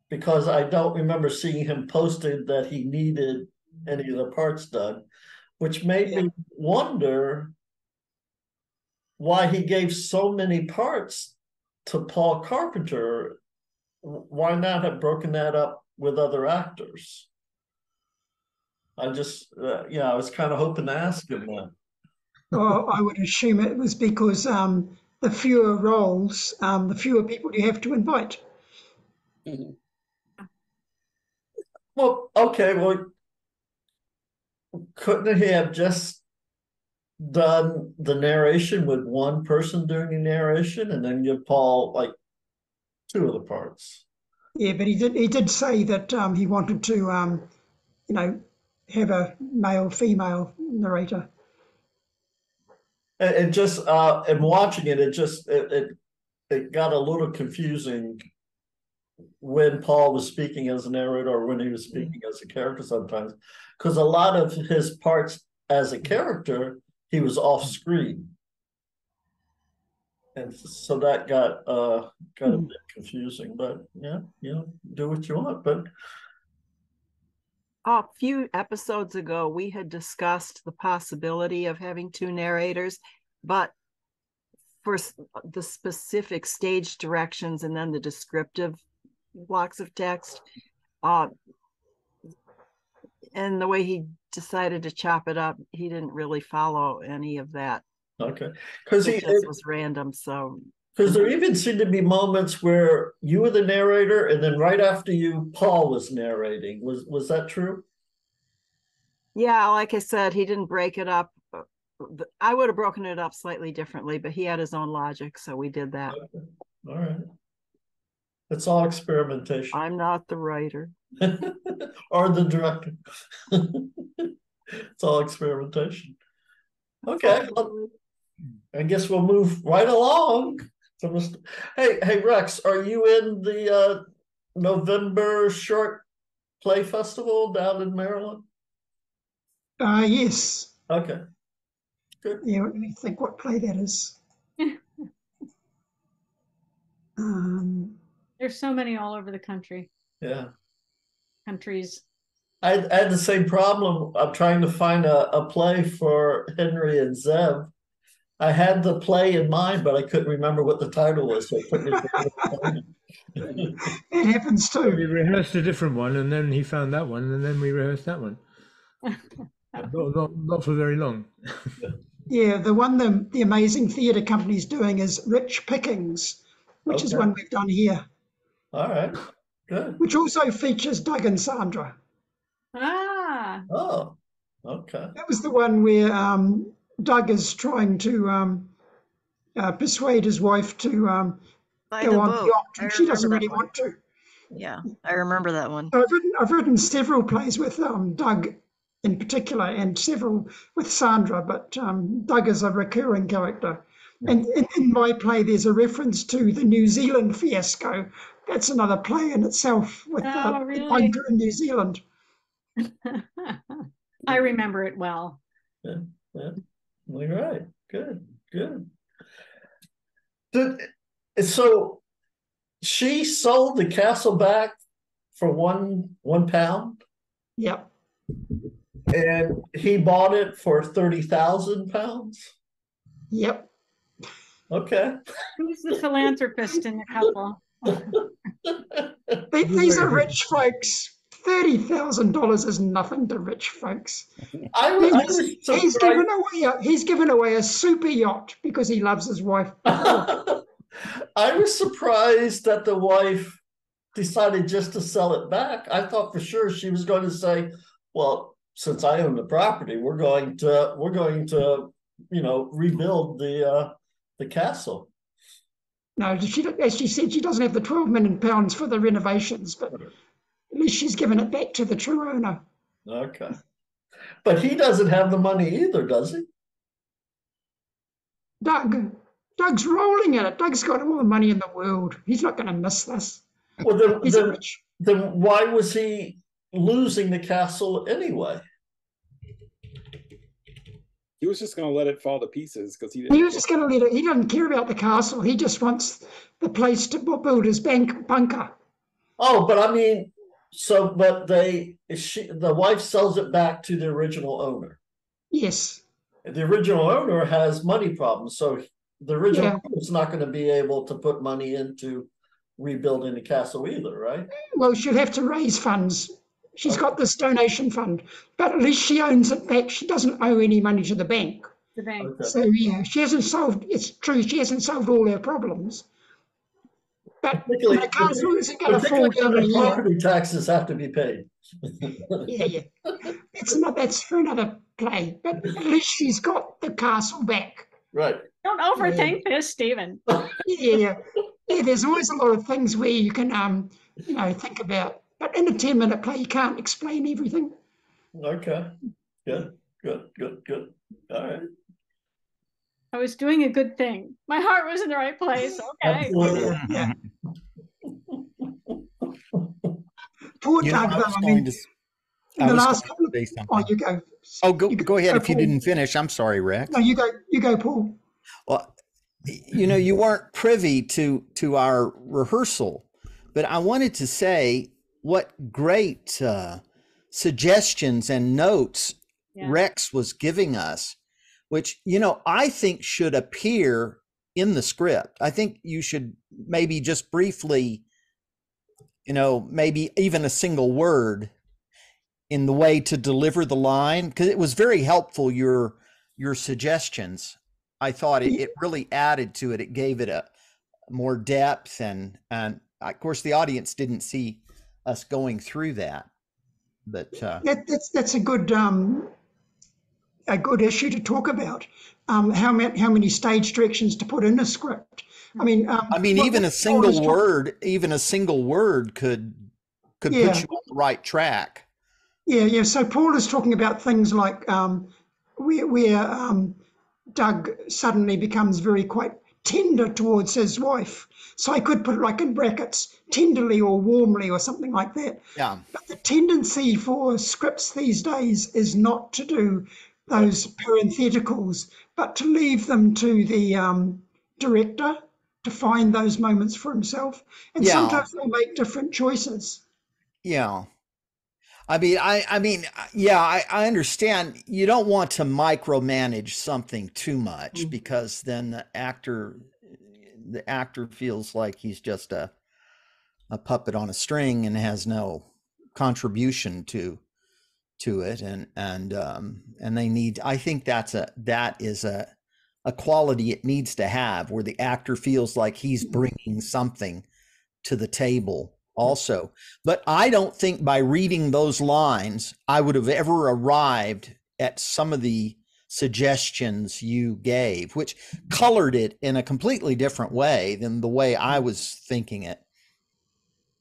because I don't remember seeing him posted that he needed any of the parts done, which made me wonder why he gave so many parts to Paul Carpenter. Why not have broken that up with other actors? I just, I was kind of hoping to ask him that. Well, I would assume it was because the fewer roles, the fewer people you have to invite. Well, okay, well, couldn't he have just done the narration with one person doing the narration and then give Paul like two of the parts? Yeah, but he did say that he wanted to have a male female narrator. And just and watching it, it got a little confusing when Paul was speaking as a narrator or when he was speaking as a character sometimes, because a lot of his parts as a character, he was off screen. And so that got a bit confusing, but yeah, do what you want. But a few episodes ago, we had discussed the possibility of having two narrators, but for the specific stage directions and then the descriptive blocks of text, and the way he decided to chop it up, he didn't really follow any of that. Okay, because it just was random. So because there even seemed to be moments where you were the narrator, and then right after you, Paul was narrating. Was that true? Yeah, like I said, he didn't break it up. I would have broken it up slightly differently, but he had his own logic, so we did that. Okay. All right. It's all experimentation. I'm not the writer. Or the director. It's all experimentation. Okay. Well, I guess we'll move right along. Hey, Rex, are you in the November Short Play Festival down in Maryland? Yes. Okay. Good. Yeah, let me think what play that is. There's so many all over the country. Yeah. Countries. I had the same problem. I'm trying to find a play for Henry and Zev. I had the play in mind, but I couldn't remember what the title was, so it took me It happens too. We rehearsed a different one, and then he found that one, and then we rehearsed that one. Not for very long. Yeah, the one the Amazing Theatre Company's doing is Rich Pickings, which is one we've done here. All right, good. Which also features Doug and Sandra. Ah. Oh, okay. That was the one where Doug is trying to persuade his wife to go on the yacht, and she doesn't really want to. Yeah, I remember that one. I've written several plays with Doug in particular, and several with Sandra, but Doug is a recurring character. And in my play, there's a reference to the New Zealand fiasco. That's another play in itself with the bunker in New Zealand. I remember it well. Yeah. All right. Good. So she sold the castle back for £1. Yep. And he bought it for £30,000. Yep. Okay. Who's the philanthropist in the couple? These are rich folks. $30,000 is nothing to rich folks. He's given away a super yacht because he loves his wife. I was surprised that the wife decided just to sell it back. I thought for sure she was going to say, well, since I own the property, we're going to rebuild the castle. No, as she said, she doesn't have the £12 million for the renovations, but at least she's given it back to the true owner. Okay. But he doesn't have the money either, does he? Doug's rolling in it. Doug's got all the money in the world. He's not going to miss this. Well, He's rich. Then why was he losing the castle anyway? He was just going to let it fall to pieces because he was just going to let it. He doesn't care about the castle. He just wants the place to build his bunker. Oh, but I mean, the wife sells it back to the original owner. Yes. The original owner has money problems, so the original owner is not going to be able to put money into rebuilding the castle either, right? Well, she'll have to raise funds. She's got this donation fund, but at least she owns it back. She doesn't owe any money to the bank. Okay. So yeah, she hasn't solved. It's true, she hasn't solved all her problems, But Particularly, the castle isn't going to fall particularly down when a the year. property taxes have to be paid. Yeah. That's for another play. But at least she's got the castle back. Right. Don't overthink this, Stephen. Yeah. There's always a lot of things where you can think about. But in a 10-minute play, you can't explain everything. Okay. Good. All right. I was doing a good thing. My heart was in the right place. Okay. Absolutely. Yeah. Poor Doug, though. I mean, in the last couple of say something. Oh, you go. Oh, go ahead if you Paul. didn't finish. I'm sorry, Rex. No, you go, Paul. Well, you weren't privy to our rehearsal, but I wanted to say what great suggestions and notes Rex was giving us, which I think should appear in the script. I think you should maybe just briefly, maybe even a single word in the way to deliver the line, because it was very helpful, your suggestions. I thought it really added to it. It gave it a more depth, and of course the audience didn't see us going through that. But that's a good issue to talk about. How many stage directions to put in a script? I mean, even a single word could put you on the right track. Yeah. So Paul is talking about things like where Doug suddenly becomes quite tender towards his wife. So I could put like in brackets, tenderly or warmly or something like that. Yeah. But the tendency for scripts these days is not to do those parentheticals, but to leave them to the director to find those moments for himself. And sometimes they'll make different choices. Yeah. I understand you don't want to micromanage something too much, because then the actor feels like he's just a puppet on a string and has no contribution to it, and they need. I think that is a quality it needs to have, where the actor feels like he's bringing something to the table also. But I don't think by reading those lines I would have ever arrived at some of the suggestions you gave, which colored it in a completely different way than the way I was thinking it.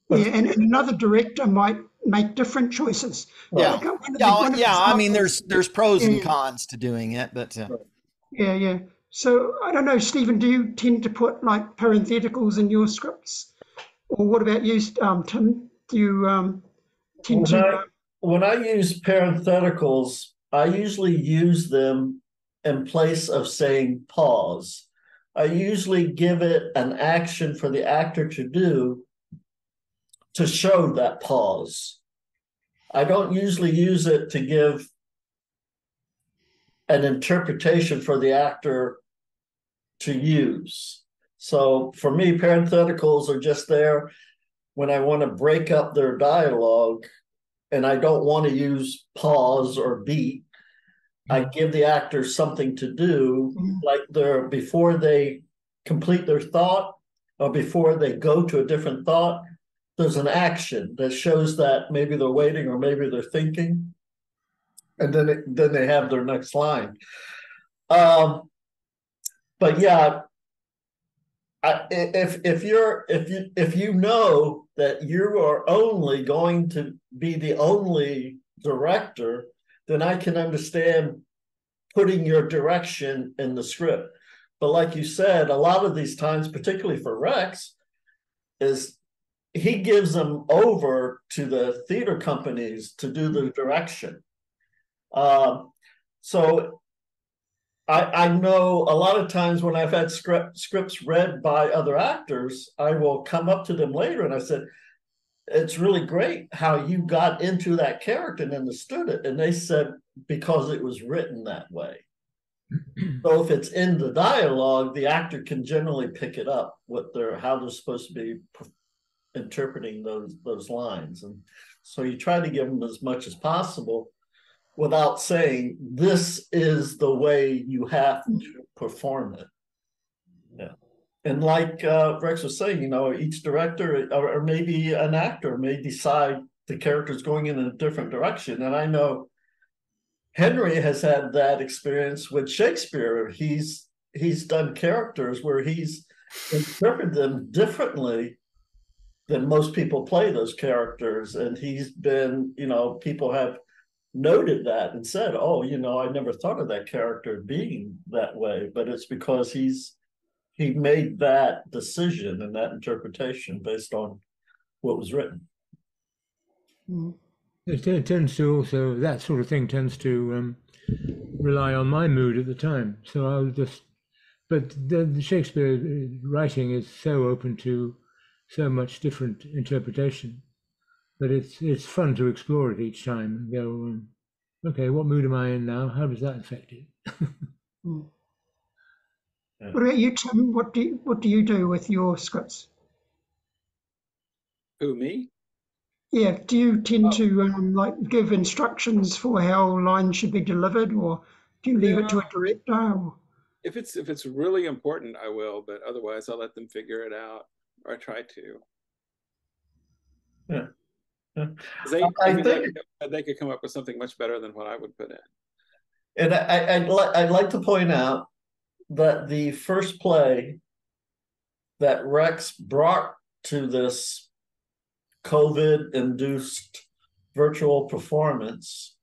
Yeah, and another director might make different choices. Yeah. I mean, there's pros and cons to doing it, but yeah. So I don't know, Stephen, do you tend to put like parentheticals in your scripts? Or what about you, Tim? Do you tend to... When I use parentheticals, I usually use them in place of saying pause. I usually give it an action for the actor to do to show that pause. I don't usually use it to give an interpretation for the actor to use. So for me, parentheticals are just there when I want to break up their dialogue and I don't want to use pause or beat. I give the actors something to do, like before they complete their thought or before they go to a different thought, there's an action that shows that maybe they're waiting or maybe they're thinking. And then they have their next line. But yeah, if you know that you are only going to be the only director, then I can understand putting your direction in the script. But like you said, a lot of these times, particularly for Rex, is he gives them over to the theater companies to do the direction. So I know a lot of times when I've had scripts read by other actors, I will come up to them later and I said, it's really great how you got into that character and understood it. And they said, because it was written that way. So if it's in the dialogue, the actor can generally pick it up, how they're supposed to be interpreting those lines. And so you try to give them as much as possible without saying, this is the way you have to perform it. Yeah. And like Rex was saying, you know, each director or maybe an actor may decide the character's going in a different direction. And I know Henry has had that experience with Shakespeare. He's done characters where he's interpreted them differently than most people play those characters. And he's been, you know, people have noted that and said, oh, you know, I never thought of that character being that way. But it's because he made that decision and that interpretation based on what was written. It tends to also, that sort of thing tends to rely on my mood at the time. So I'll just, but the Shakespeare writing is so open to so much different interpretation that it's fun to explore it each time and go, okay, what mood am I in now? How does that affect it? What about you, Tim? What do you do with your scripts? Who, me? Yeah, do you tend to like give instructions for how lines should be delivered, or do you leave it to a director? Or... If it's really important, I will, but otherwise I'll let them figure it out, or I try to. Yeah. They could come up with something much better than what I would put in. And I'd like to point out that the first play that Rex brought to this COVID-induced virtual performance,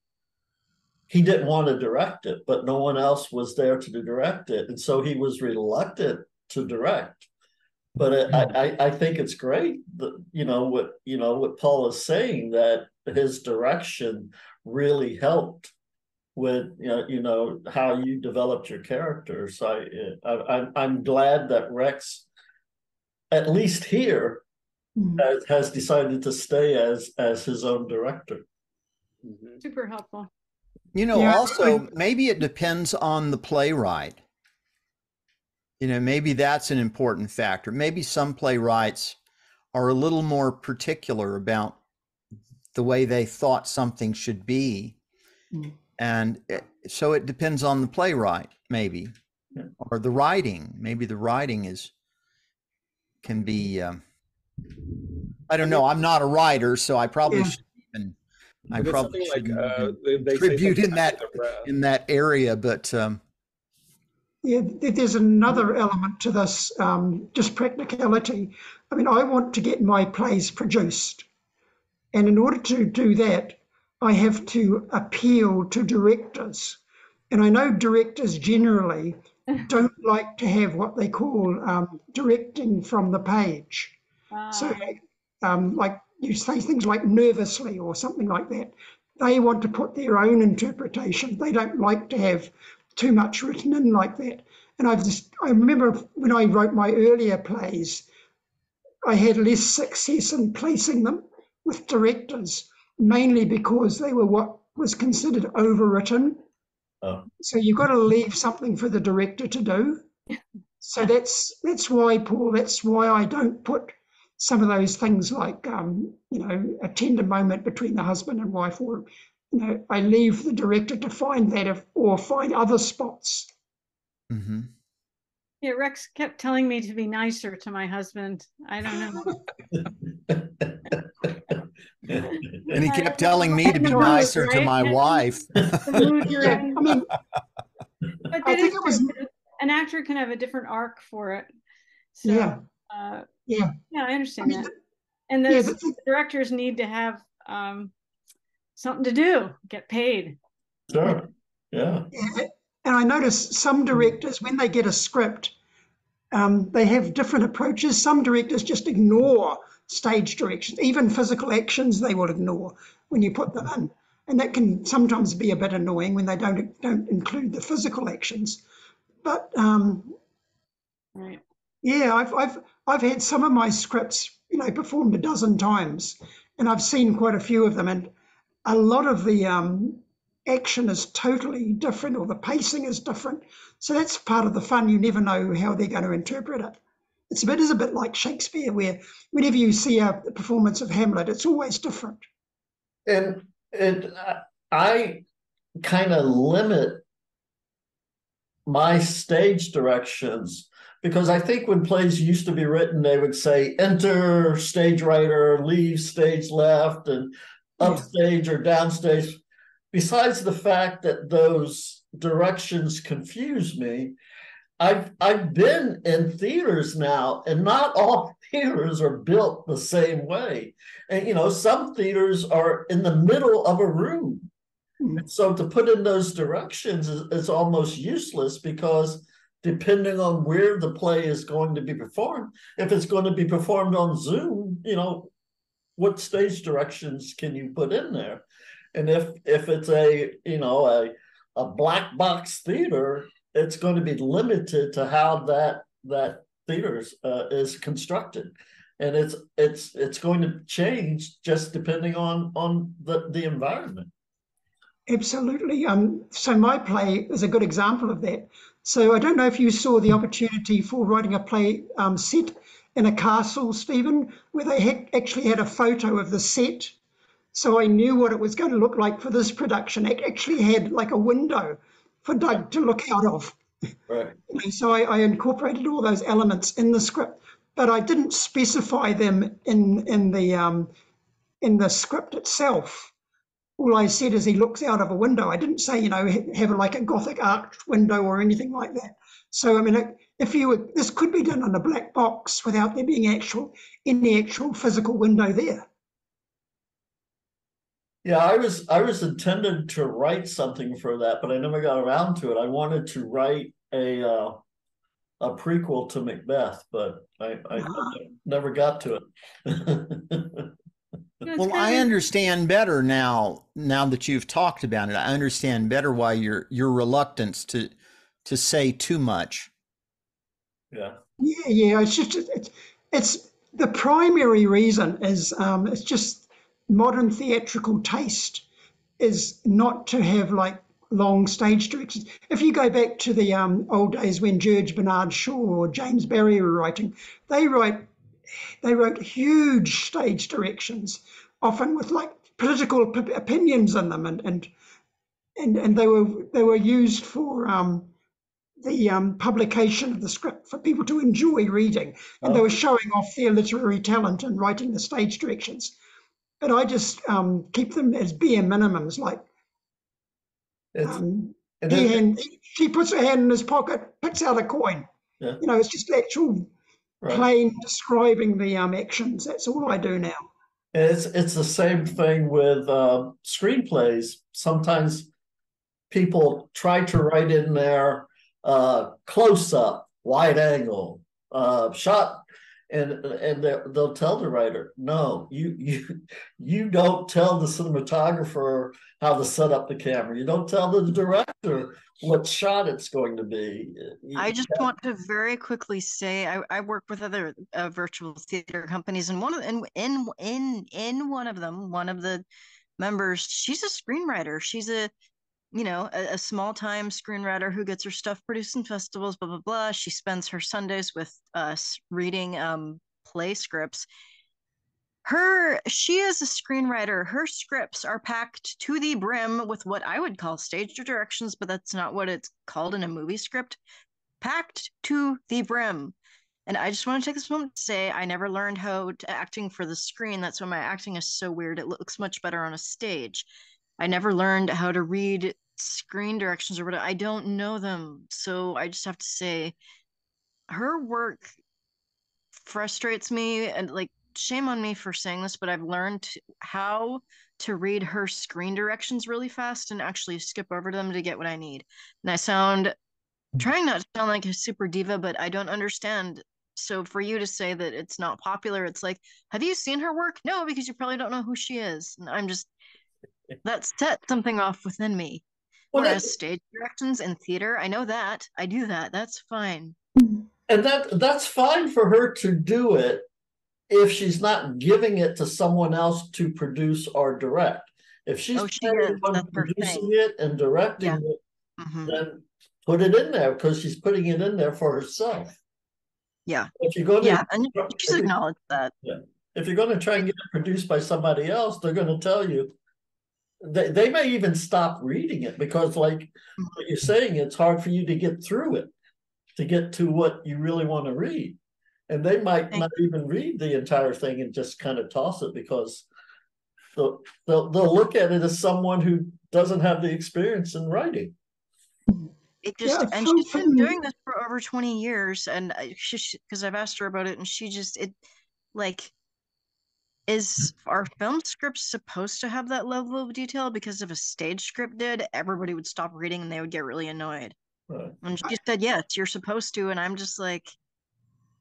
he didn't want to direct it, but no one else was there to direct it. And so he was reluctant to direct. But I think it's great that, what Paul is saying, that his direction really helped with how you developed your characters. I'm glad that Rex, at least here, has decided to stay as his own director. Super helpful. You know, also maybe it depends on the playwright. You know, maybe that's an important factor. Maybe some playwrights are a little more particular about the way they thought something should be. And so it depends on the playwright, maybe, or the writing. Maybe the writing can be, I don't know. I'm not a writer, so I probably shouldn't contribute in that area, but yeah, there's another element to this, just practicality. I mean, I want to get my plays produced. And in order to do that, I have to appeal to directors. And I know directors generally don't like to have what they call directing from the page. So like you say things like nervously or something like that. They want to put their own interpretation. They don't like to have too much written in like that. And I remember when I wrote my earlier plays, I had less success in placing them with directors, mainly because they were what was considered overwritten. So you've got to leave something for the director to do. So that's why, Paul, that's why I don't put some of those things like, a tender moment between the husband and wife, or, I leave the director to find that or find other spots. Yeah, Rex kept telling me to be nicer to my husband. I don't know. And he kept telling me to be nicer to my wife. I mean, but I think it was an actor can have a different arc for it. So, yeah, I understand that. And the directors need to have something to do, get paid. Sure. Yeah. And I notice some directors, when they get a script, they have different approaches. Some directors just ignore stage directions, even physical actions they will ignore when you put them in. And that can sometimes be a bit annoying when they don't include the physical actions. But yeah, I've had some of my scripts, performed a dozen times, and I've seen quite a few of them, and a lot of the action is totally different, or the pacing is different. So that's part of the fun. You never know how they're going to interpret it. It is a bit like Shakespeare, where whenever you see a performance of Hamlet, it's always different. And I kind of limit my stage directions because I think when plays used to be written, they would say enter stage writer, leave stage left, and upstage or downstage. Besides the fact that those directions confuse me, I've been in theaters now, and not all theaters are built the same way. And you know, some theaters are in the middle of a room. And so to put in those directions is almost useless, because depending on where the play is going to be performed, if it's going to be performed on Zoom, you know, what stage directions can you put in there? And if it's a, you know, a black box theater, it's going to be limited to how that theater is constructed. And it's going to change just depending on the environment. Absolutely. So my play is a good example of that. So I don't know if you saw the opportunity for writing a play set in a castle, Stephen, where they actually had a photo of the set. So I knew what it was going to look like for this production. It actually had like a window for Doug to look out of. Right. So I incorporated all those elements in the script, but I didn't specify them in the script itself. All I said is he looks out of a window. I didn't say, you know, have like a Gothic arched window or anything like that. So, I mean, this could be done on a black box without there being any actual physical window there. Yeah, I was intended to write something for that, but I never got around to it. I wanted to write a prequel to Macbeth, but I never got to it. Well, I understand better now that you've talked about it. I understand better why your reluctance to say too much. Yeah. Yeah. It's the primary reason is it's just modern theatrical taste is not to have like long stage directions. If you go back to the old days when George Bernard Shaw or James Barrie were writing, they wrote huge stage directions, often with like political opinions in them, and they were used for the publication of the script for people to enjoy reading, and they were showing off their literary talent and writing the stage directions. But I just keep them as bare minimums, like she puts her hand in his pocket, picks out a coin. Yeah. You know, it's just actual plain describing the actions. That's all I do now. It's the same thing with screenplays. Sometimes people try to write in there close up, wide angle, shot, and they'll tell the writer, no, you don't tell the cinematographer how to set up the camera. You don't tell the director what shot it's going to be. I just want to very quickly say I work with other virtual theater companies, and one of them, one of the members, she's a screenwriter. She's a small time screenwriter who gets her stuff produced in festivals, blah, blah, blah. She spends her Sundays with us reading play scripts. She is a screenwriter. Her scripts are packed to the brim with what I would call stage directions, but that's not what it's called in a movie script. Packed to the brim. And I just want to take this moment to say I never learned how to acting for the screen. That's why my acting is so weird. It looks much better on a stage. I never learned how to read screen directions or whatever. I don't know them. So I just have to say her work frustrates me, and like, shame on me for saying this, but I've learned how to read her screen directions really fast and actually skip over them to get what I need. And I trying not to sound like a super diva, but I don't understand. So for you to say that it's not popular, it's like, have you seen her work? No, because you probably don't know who she is. And I'm just, that set something off within me. Whereas stage directions in theater, I know that. I do that. That's fine. And that's fine for her to do it if she's not giving it to someone else to produce or direct. If she's producing it and directing it, then put it in there, because she's putting it in there for herself. Yeah. If you're going to, and she's acknowledged that. Yeah. If you're going to try and get it produced by somebody else, they're going to tell you. They may even stop reading it, because, like what you're saying, it's hard for you to get through it, to get to what you really want to read. And they might not even read the entire thing and just kind of toss it because they'll look at it as someone who doesn't have the experience in writing. It just, and she's been doing this for over 20 years, and because I've asked her about it, and she just, is our film scripts supposed to have that level of detail? Because if a stage script did, everybody would stop reading and they would get really annoyed. Right. And she said, yes, you're supposed to, and I'm just like,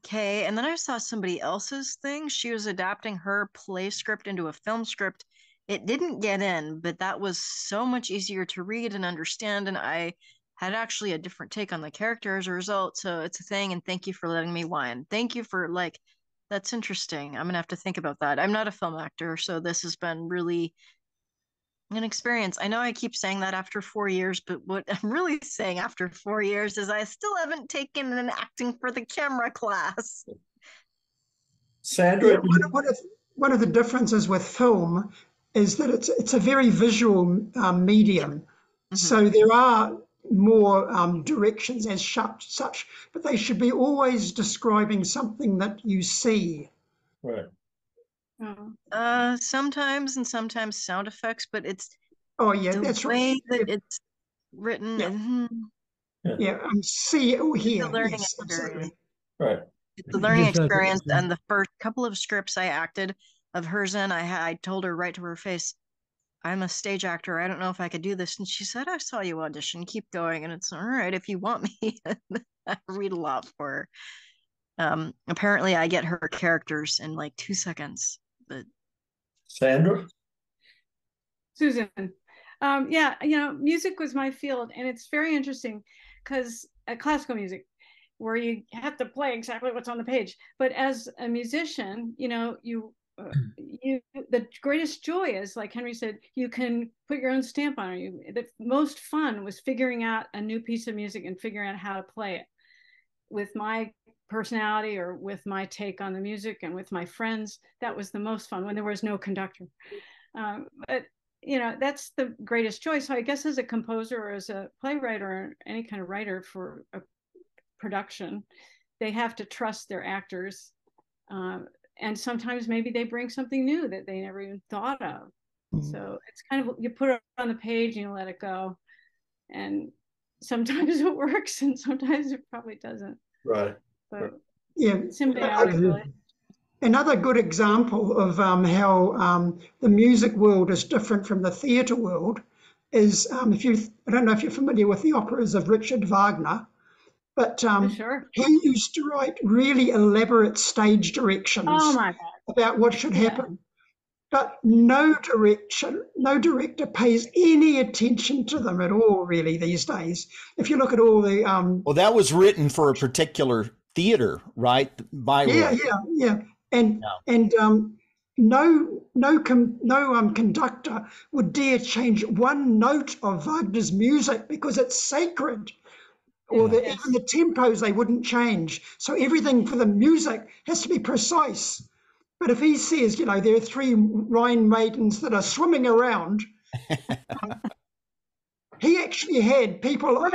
okay. And then I saw somebody else's thing. She was adapting her play script into a film script. It didn't get in, but that was so much easier to read and understand, and I had actually a different take on the character as a result. So it's a thing, and thank you for letting me whine. Thank you for, that's interesting. I'm gonna have to think about that. I'm not a film actor, so this has been really an experience. I know I keep saying that after 4 years, but what I'm really saying after 4 years is I still haven't taken an acting for the camera class. Sandra, one of the differences with film is that it's a very visual medium. So there are more directions as such, but they should be always describing something that you see. Right. Sometimes, and sometimes sound effects, but it's that's the way that it's written. See or hear. It's a learning experience. Right. It's a learning experience, and the first couple of scripts I acted of hers in, I told her right to her face, I'm a stage actor. I don't know if I could do this. And she said, I saw you audition. Keep going. And it's all right if you want me. I read a lot for her. Apparently, I get her characters in like 2 seconds. But Sandra? Susan. Music was my field. And it's very interesting because classical music, where you have to play exactly what's on the page. But as a musician, the greatest joy is, like Henry said, you can put your own stamp on it. The most fun was figuring out a new piece of music and figuring out how to play it with my personality or with my take on the music and with my friends. That was the most fun when there was no conductor. But that's the greatest joy. So I guess as a composer or as a playwright or any kind of writer for a production, they have to trust their actors. And sometimes maybe they bring something new that they never even thought of. So it's kind of, you put it on the page and you let it go. And sometimes it works and sometimes it probably doesn't. Right. But symbiotic. Another good example of how the music world is different from the theatre world is, I don't know if you're familiar with the operas of Richard Wagner, but he used to write really elaborate stage directions about what should happen. But no director pays any attention to them at all, really, these days. If you look at all the well, that was written for a particular theater, right? And no conductor would dare change one note of Wagner's music because it's sacred. Or even the tempos they wouldn't change. So everything for the music has to be precise. But if he says, there are 3 Rhine maidens that are swimming around, he actually had people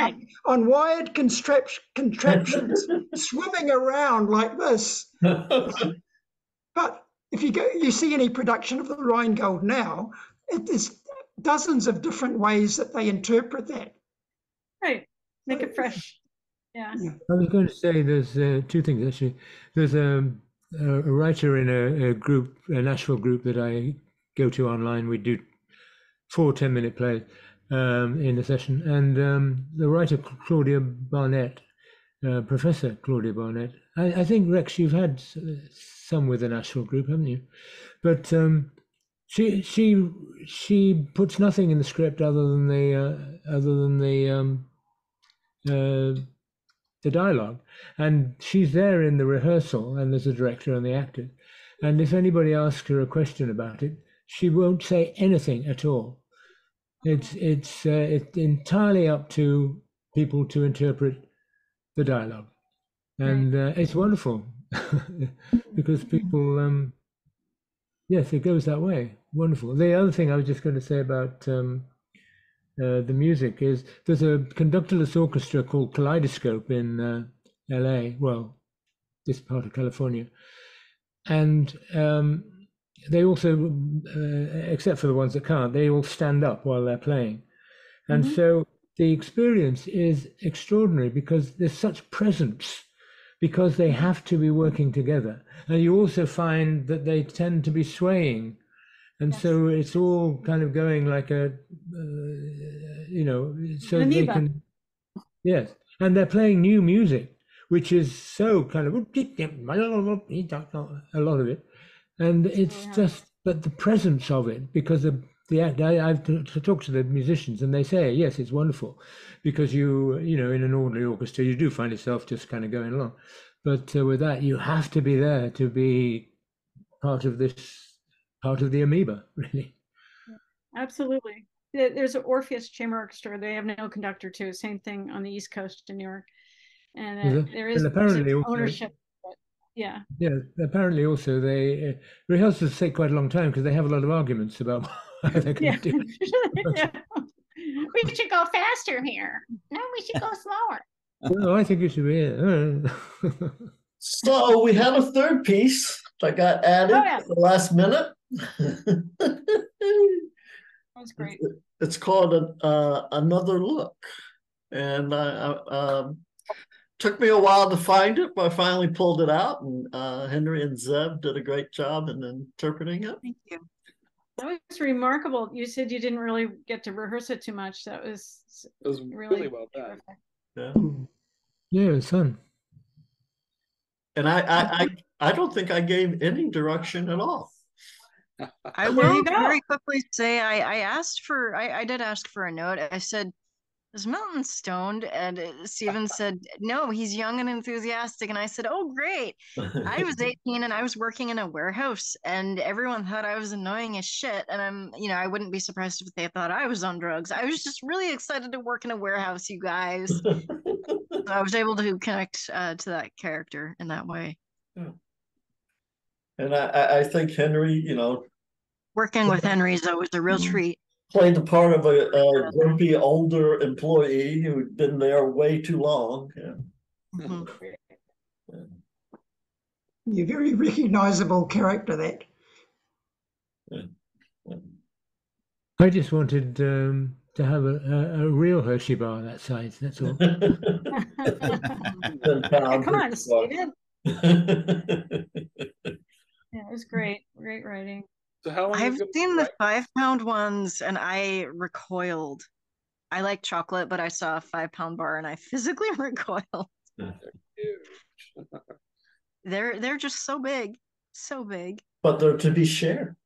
on wired contraptions swimming around like this. But if you see any production of the Rheingold now, there's dozens of different ways that they interpret that. Right. Make it fresh. Yeah. I was going to say there's 2 things actually. There's a writer in a group, a Nashville group that I go to online. We do 4 10-minute plays in a session, and the writer Claudia Barnett, Professor Claudia Barnett. I think Rex, you've had some with the Nashville group, haven't you? But she puts nothing in the script other than the dialogue, and she's there in the rehearsal, and there's a director and the actor, and if anybody asks her a question about it, she won't say anything at all. It's entirely up to people to interpret the dialogue, and it's wonderful because people yes, it goes that way. Wonderful. The other thing I was just going to say about the music is there's a conductorless orchestra called Kaleidoscope in LA, well, this part of California. And they also, except for the ones that can't, they all stand up while they're playing. And so the experience is extraordinary because there's such presence, because they have to be working together. And you also find that they tend to be swaying. And so it's all kind of going like a, so they can, yes. And they're playing new music, which is so kind of, a lot of it. And it's just, but the presence of it, because I've talked to the musicians and they say, yes, it's wonderful because in an ordinary orchestra, you do find yourself just kind of going along. But with that, you have to be there to be part of the amoeba, really. Absolutely. There's an Orpheus Chamber Orchestra. They have no conductor too. Same thing on the East Coast in New York. And there is apparently also, ownership. Yeah. Yeah. Apparently, also they rehearsals take quite a long time because they have a lot of arguments about how they're going to do it. Yeah. We should go faster here. No, we should go slower. No, I think it should be. So we had a third piece that got added at the last minute. That's great. It's called Another Look, and took me a while to find it, but I finally pulled it out, and Henry and Zeb did a great job in interpreting it. Thank you. That was remarkable. You said you didn't really get to rehearse it too much. It was really well done. Yeah. Yeah, it was fun. And I don't think I gave any direction at all. I will very quickly say I did ask for a note. I said, is Milton stoned? And Steven said, no, he's young and enthusiastic. And I said, oh, great. I was 18 and I was working in a warehouse and everyone thought I was annoying as shit. And I wouldn't be surprised if they thought I was on drugs. I was just really excited to work in a warehouse, you guys. So I was able to connect to that character in that way. Yeah. And I think Henry, working with Henry is always a real treat. Played the part of a grumpy older employee who'd been there way too long. Yeah. You're a very recognizable character, that. I just wanted to have a real Hershey bar that size, that's all. Come on, Steven. Yeah, it was great. Great writing. So how long I've seen the 5-pound ones and I recoiled. I like chocolate, but I saw a 5-pound bar and I physically recoiled. They're just so big. So big. But they're to be shared.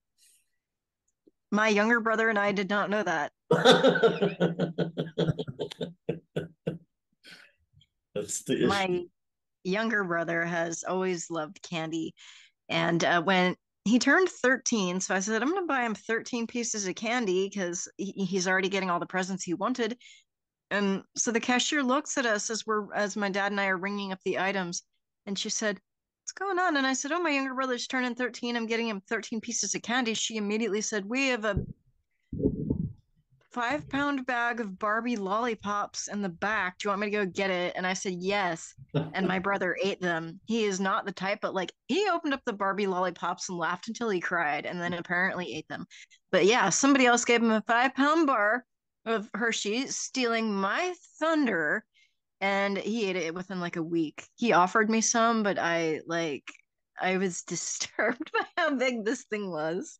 My younger brother and I did not know that. That's the issue. My younger brother has always loved candy. And when he turned 13, so I said, I'm going to buy him 13 pieces of candy because he's already getting all the presents he wanted. And so the cashier looks at us as my dad and I are ringing up the items. And she said, what's going on? And I said, oh, my younger brother's turning 13. I'm getting him 13 pieces of candy. She immediately said, we have a 5-pound bag of Barbie lollipops in the back. Do you want me to go get it? And I said, yes. And my brother ate them. He is not the type, but he opened up the Barbie lollipops and laughed until he cried and then apparently ate them. But yeah, somebody else gave him a 5-pound bar of Hershey's, stealing my thunder, and he ate it within a week. He offered me some, but I was disturbed by how big this thing was.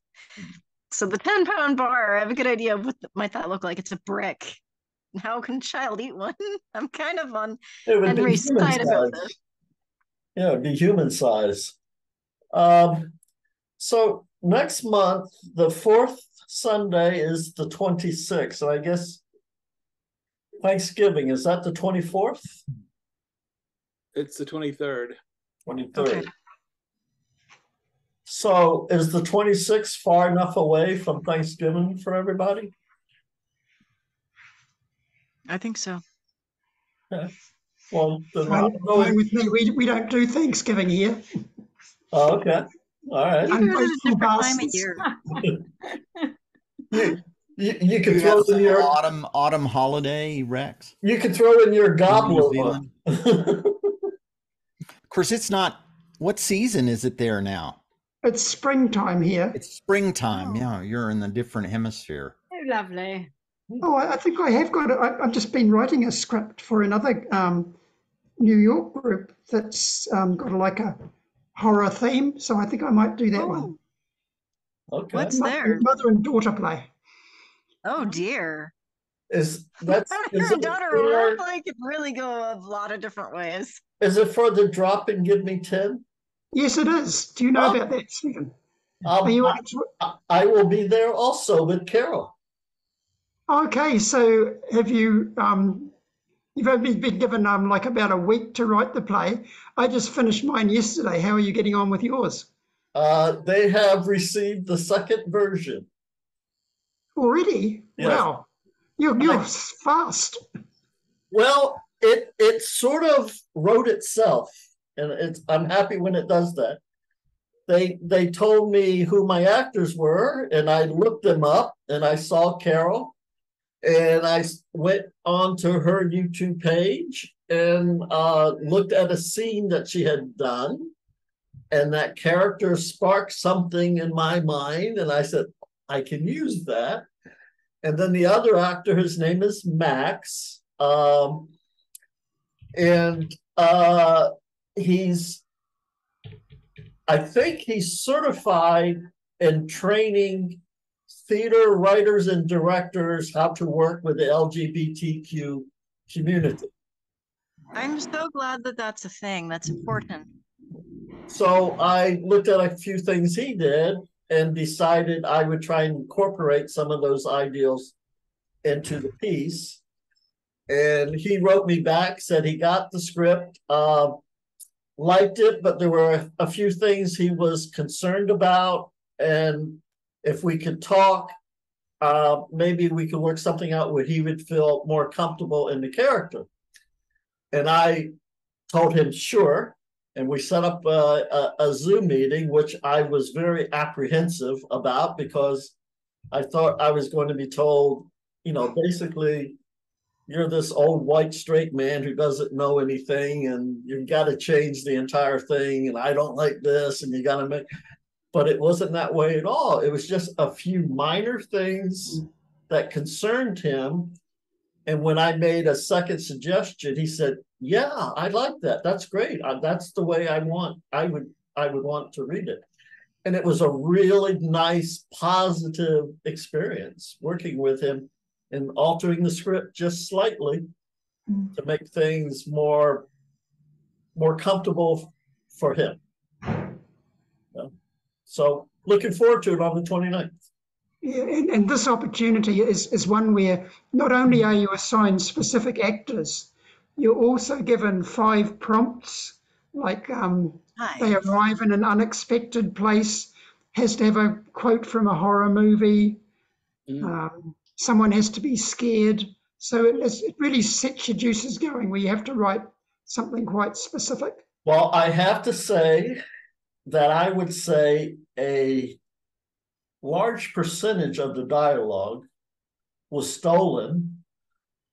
So the 10-pound bar, I have a good idea of what might that look like. It's a brick. How can a child eat one? I'm kind of on Henry's side about this. Yeah, it'd be human size. So next month, the fourth Sunday is the 26th. So I guess Thanksgiving, is that the 24th? It's the 23rd. 23rd. Okay. So is the 26th far enough away from Thanksgiving for everybody? I think so. Yeah. Well, Fine with me. We don't do Thanksgiving here. Oh, okay. All right. You do it at a different time of year. You could throw in your autumn holiday, Rex. You could throw in your gobbler one. course, it's not. What season is it there now? It's springtime here. It's springtime. Yeah, you're in the different hemisphere. Oh, lovely. Oh, I think I have got it. I've just been writing a script for another New York group that's got like a horror theme. So I think I might do that one. Okay. What's there? Mother and daughter play. Oh dear. Is Mother it and daughter role play could really go a lot of different ways. Is it for the drop and give me 10? Yes, it is. Do you know about that, Stephen? I will be there also with Carol. Okay, so have you you've only been given like about a week to write the play. I just finished mine yesterday. How are you getting on with yours? They have received the second version. Already? Yes. Wow. You're fast. Well, it sort of wrote itself, and I'm happy when it does that. They told me who my actors were, and I looked them up, and I saw Carol, and I went onto her YouTube page and looked at a scene that she had done, and that character sparked something in my mind, and I said, I can use that. And then the other actor, his name is Max, and I think he's certified in training theater writers and directors how to work with the LGBTQ community. I'm so glad that that's a thing. That's important. So I looked at a few things he did and decided I would try and incorporate some of those ideals into the piece. And he wrote me back, said he got the script, liked it, but there were a few things he was concerned about. And if we could talk, maybe we could work something out where he would feel more comfortable in the character. And I told him, sure. And we set up a Zoom meeting, which I was very apprehensive about because I thought I was going to be told, basically, you're this old white straight man who doesn't know anything and you got to change the entire thing. And I don't like this and you got to make, but it wasn't that way at all. It was just a few minor things that concerned him. And when I made a second suggestion, he said, yeah, I like that. That's great. That's the way I would want to read it. And it was a really nice, positive experience working with him and altering the script just slightly to make things more comfortable for him. So looking forward to it on the 29th. Yeah, and this opportunity is one where not only are you assigned specific actors, you're also given 5 prompts, like they arrive in an unexpected place, has to have a quote from a horror movie, someone has to be scared. So it really sets your juices going where you have to write something quite specific. Well, I have to say that I would say a large percentage of the dialogue was stolen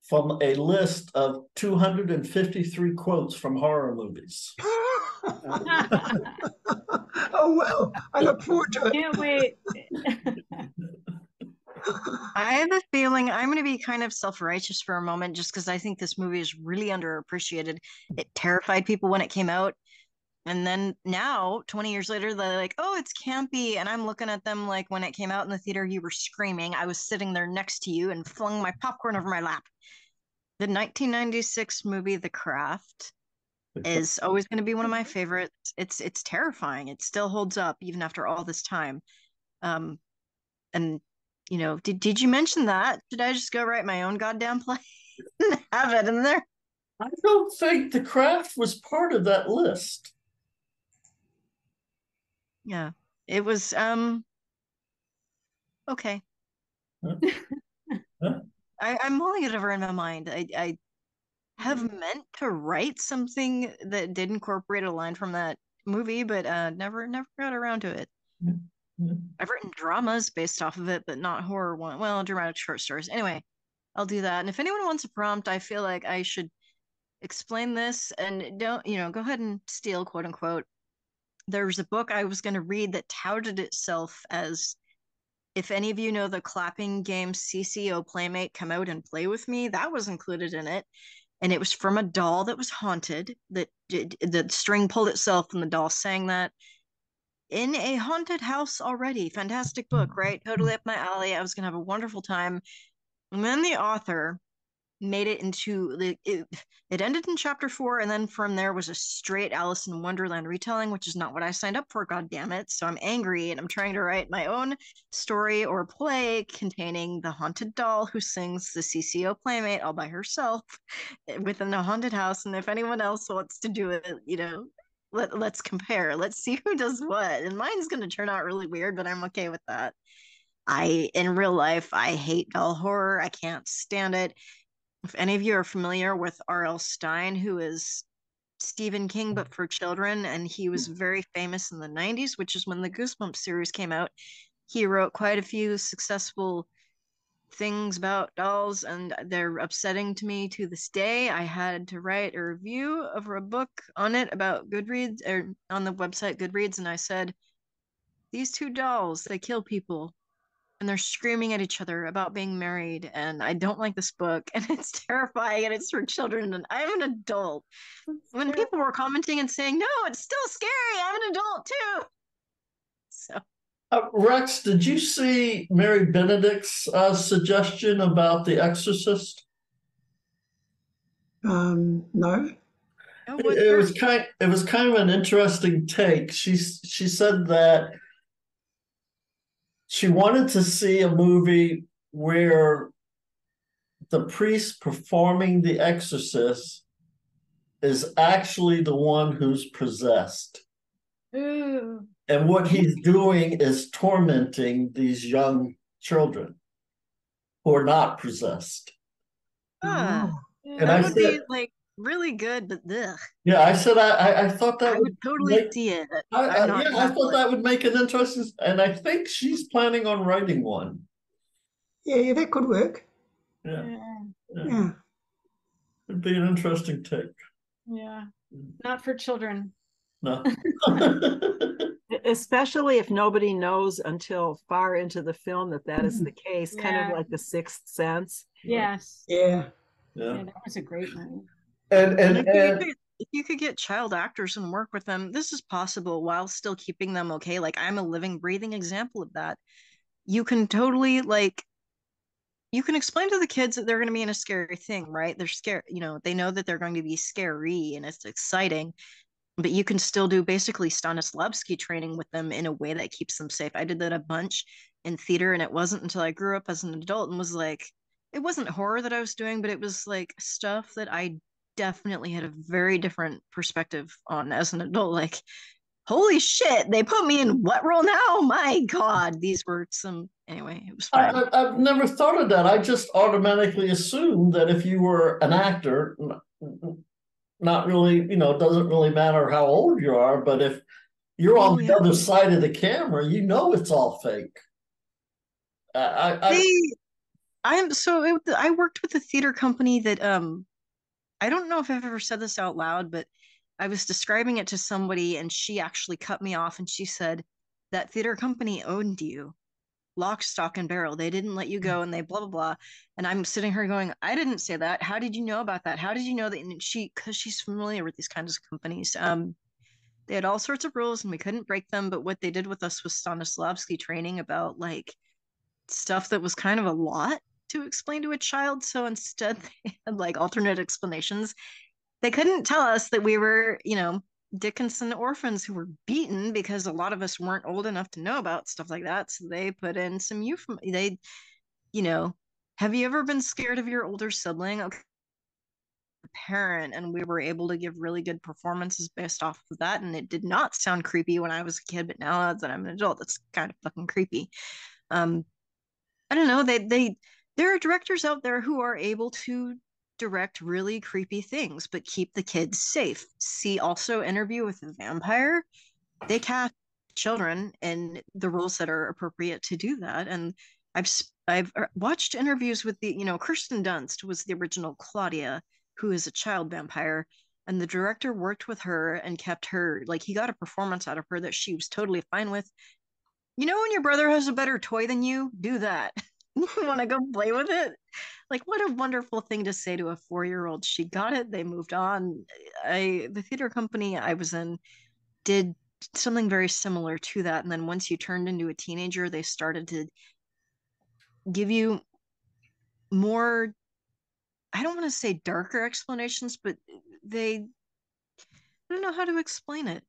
from a list of 253 quotes from horror movies. Oh, well, I look forward to it. Can't wait. I have a feeling I'm going to be kind of self-righteous for a moment just because I think this movie is really underappreciated. It terrified people when it came out. And then now, 20 years later, they're like, oh, it's campy. And I'm looking at them like when it came out in the theater, you were screaming. I was sitting there next to you and flung my popcorn over my lap. The 1996 movie, The Craft, is always going to be one of my favorites. It's terrifying. It still holds up even after all this time. And did you mention that? Should I just go write my own goddamn play and have it in there? I don't think The Craft was part of that list. Yeah, it was okay. Huh? I'm mulling it over in my mind. I have meant to write something that did incorporate a line from that movie, but never got around to it. I've written dramas based off of it, but not horror one. Well, dramatic short stories. Anyway, I'll do that. And if anyone wants a prompt, I feel like I should explain this and don't, go ahead and steal, quote unquote. There's a book I was going to read that touted itself as, if any of you know the clapping game CCO Playmate, Come Out and Play With Me, that was included in it. And it was from a doll that was haunted, that the string pulled itself and the doll sang that. In a haunted house already. Fantastic book, right? Totally up my alley. I was going to have a wonderful time. And then the author made it into it ended in chapter 4, and then from there was a straight Alice in Wonderland retelling, which is not what I signed up for, god damn it. So I'm angry, and I'm trying to write my own story or play containing the haunted doll who sings the CCO Playmate all by herself within a haunted house. And if anyone else wants to do it, let's compare, let's see who does what. And mine's going to turn out really weird, but I'm okay with that. In real life, I hate doll horror. I can't stand it. If any of you are familiar with R.L. Stine, who is Stephen King, but for children, and he was very famous in the 90s, which is when the Goosebumps series came out. He wrote quite a few successful things about dolls, and they're upsetting to me to this day. I had to write a review of a book on it about Goodreads, or on the website Goodreads, and I said, these two dolls, they kill people. And they're screaming at each other about being married, and I don't like this book, and it's terrifying, and it's for children, and I'm an adult. When people were commenting and saying, no, it's still scary, I'm an adult too. So Rex, did you see Mary Benedict's suggestion about The Exorcist? No. It was kind of an interesting take. She said that she wanted to see a movie where the priest performing the exorcist is actually the one who's possessed. Ooh. And what he's doing is tormenting these young children who are not possessed. that would be like really good, but ugh. Yeah, I said I thought that I would totally see it. I thought that would make it interesting, and I think she's planning on writing one. Yeah, that could work. Yeah. It'd be an interesting take. Yeah, not for children. No. Especially if nobody knows until far into the film that is the case, kind of like The Sixth Sense. Yes. Yeah, that was a great movie. And if you could get child actors and work with them, this is possible while still keeping them okay. Like, I'm a living, breathing example of that. You can totally, you can explain to the kids that they're going to be in a scary thing, right? They're scared, they know that they're going to be scary and it's exciting, but you can still do basically Stanislavski training with them in a way that keeps them safe. I did that a bunch in theater, and it wasn't until I grew up as an adult and was like, it wasn't horror that I was doing, but it was like stuff that I definitely had a very different perspective on as an adult. Like, holy shit, they put me in what role now? My God, these were anyway, it was fine. I've never thought of that. I just automatically assumed that if you were an actor, not really, it doesn't really matter how old you are, but if you're on the other side of the camera, it's all fake. I worked with a theater company that I don't know if I've ever said this out loud, but I was describing it to somebody and she actually cut me off and she said, that theater company owned you, lock, stock, and barrel. They didn't let you go and they blah, blah, blah. And I'm sitting here going, I didn't say that. How did you know about that? How did you know that? And because she's familiar with these kinds of companies, they had all sorts of rules and we couldn't break them. But what they did with us was Stanislavski training about stuff that was kind of a lot to explain to a child. So instead they had alternate explanations. They couldn't tell us that we were, Dickinson orphans who were beaten, because a lot of us weren't old enough to know about stuff like that. So they put in some have you ever been scared of your older sibling? Okay, parent, and we were able to give really good performances based off of that. And it did not sound creepy when I was a kid, but now that I'm an adult, it's kind of fucking creepy. I don't know. There are directors out there who are able to direct really creepy things, but keep the kids safe. See also Interview with the Vampire. They cast children in the roles that are appropriate to do that. And I've watched interviews with Kirsten Dunst was the original Claudia. who is a child vampire. And the director worked with her and kept her, like, he got a performance out of her that she was totally fine with. You know, when your brother has a better toy than you, do that. You want to go play with it? Like, what a wonderful thing to say to a 4-year-old. She got it. They moved on. The theater company I was in did something very similar to that. And then once you turned into a teenager, they started to give you more, I don't want to say darker explanations, but I don't know how to explain it.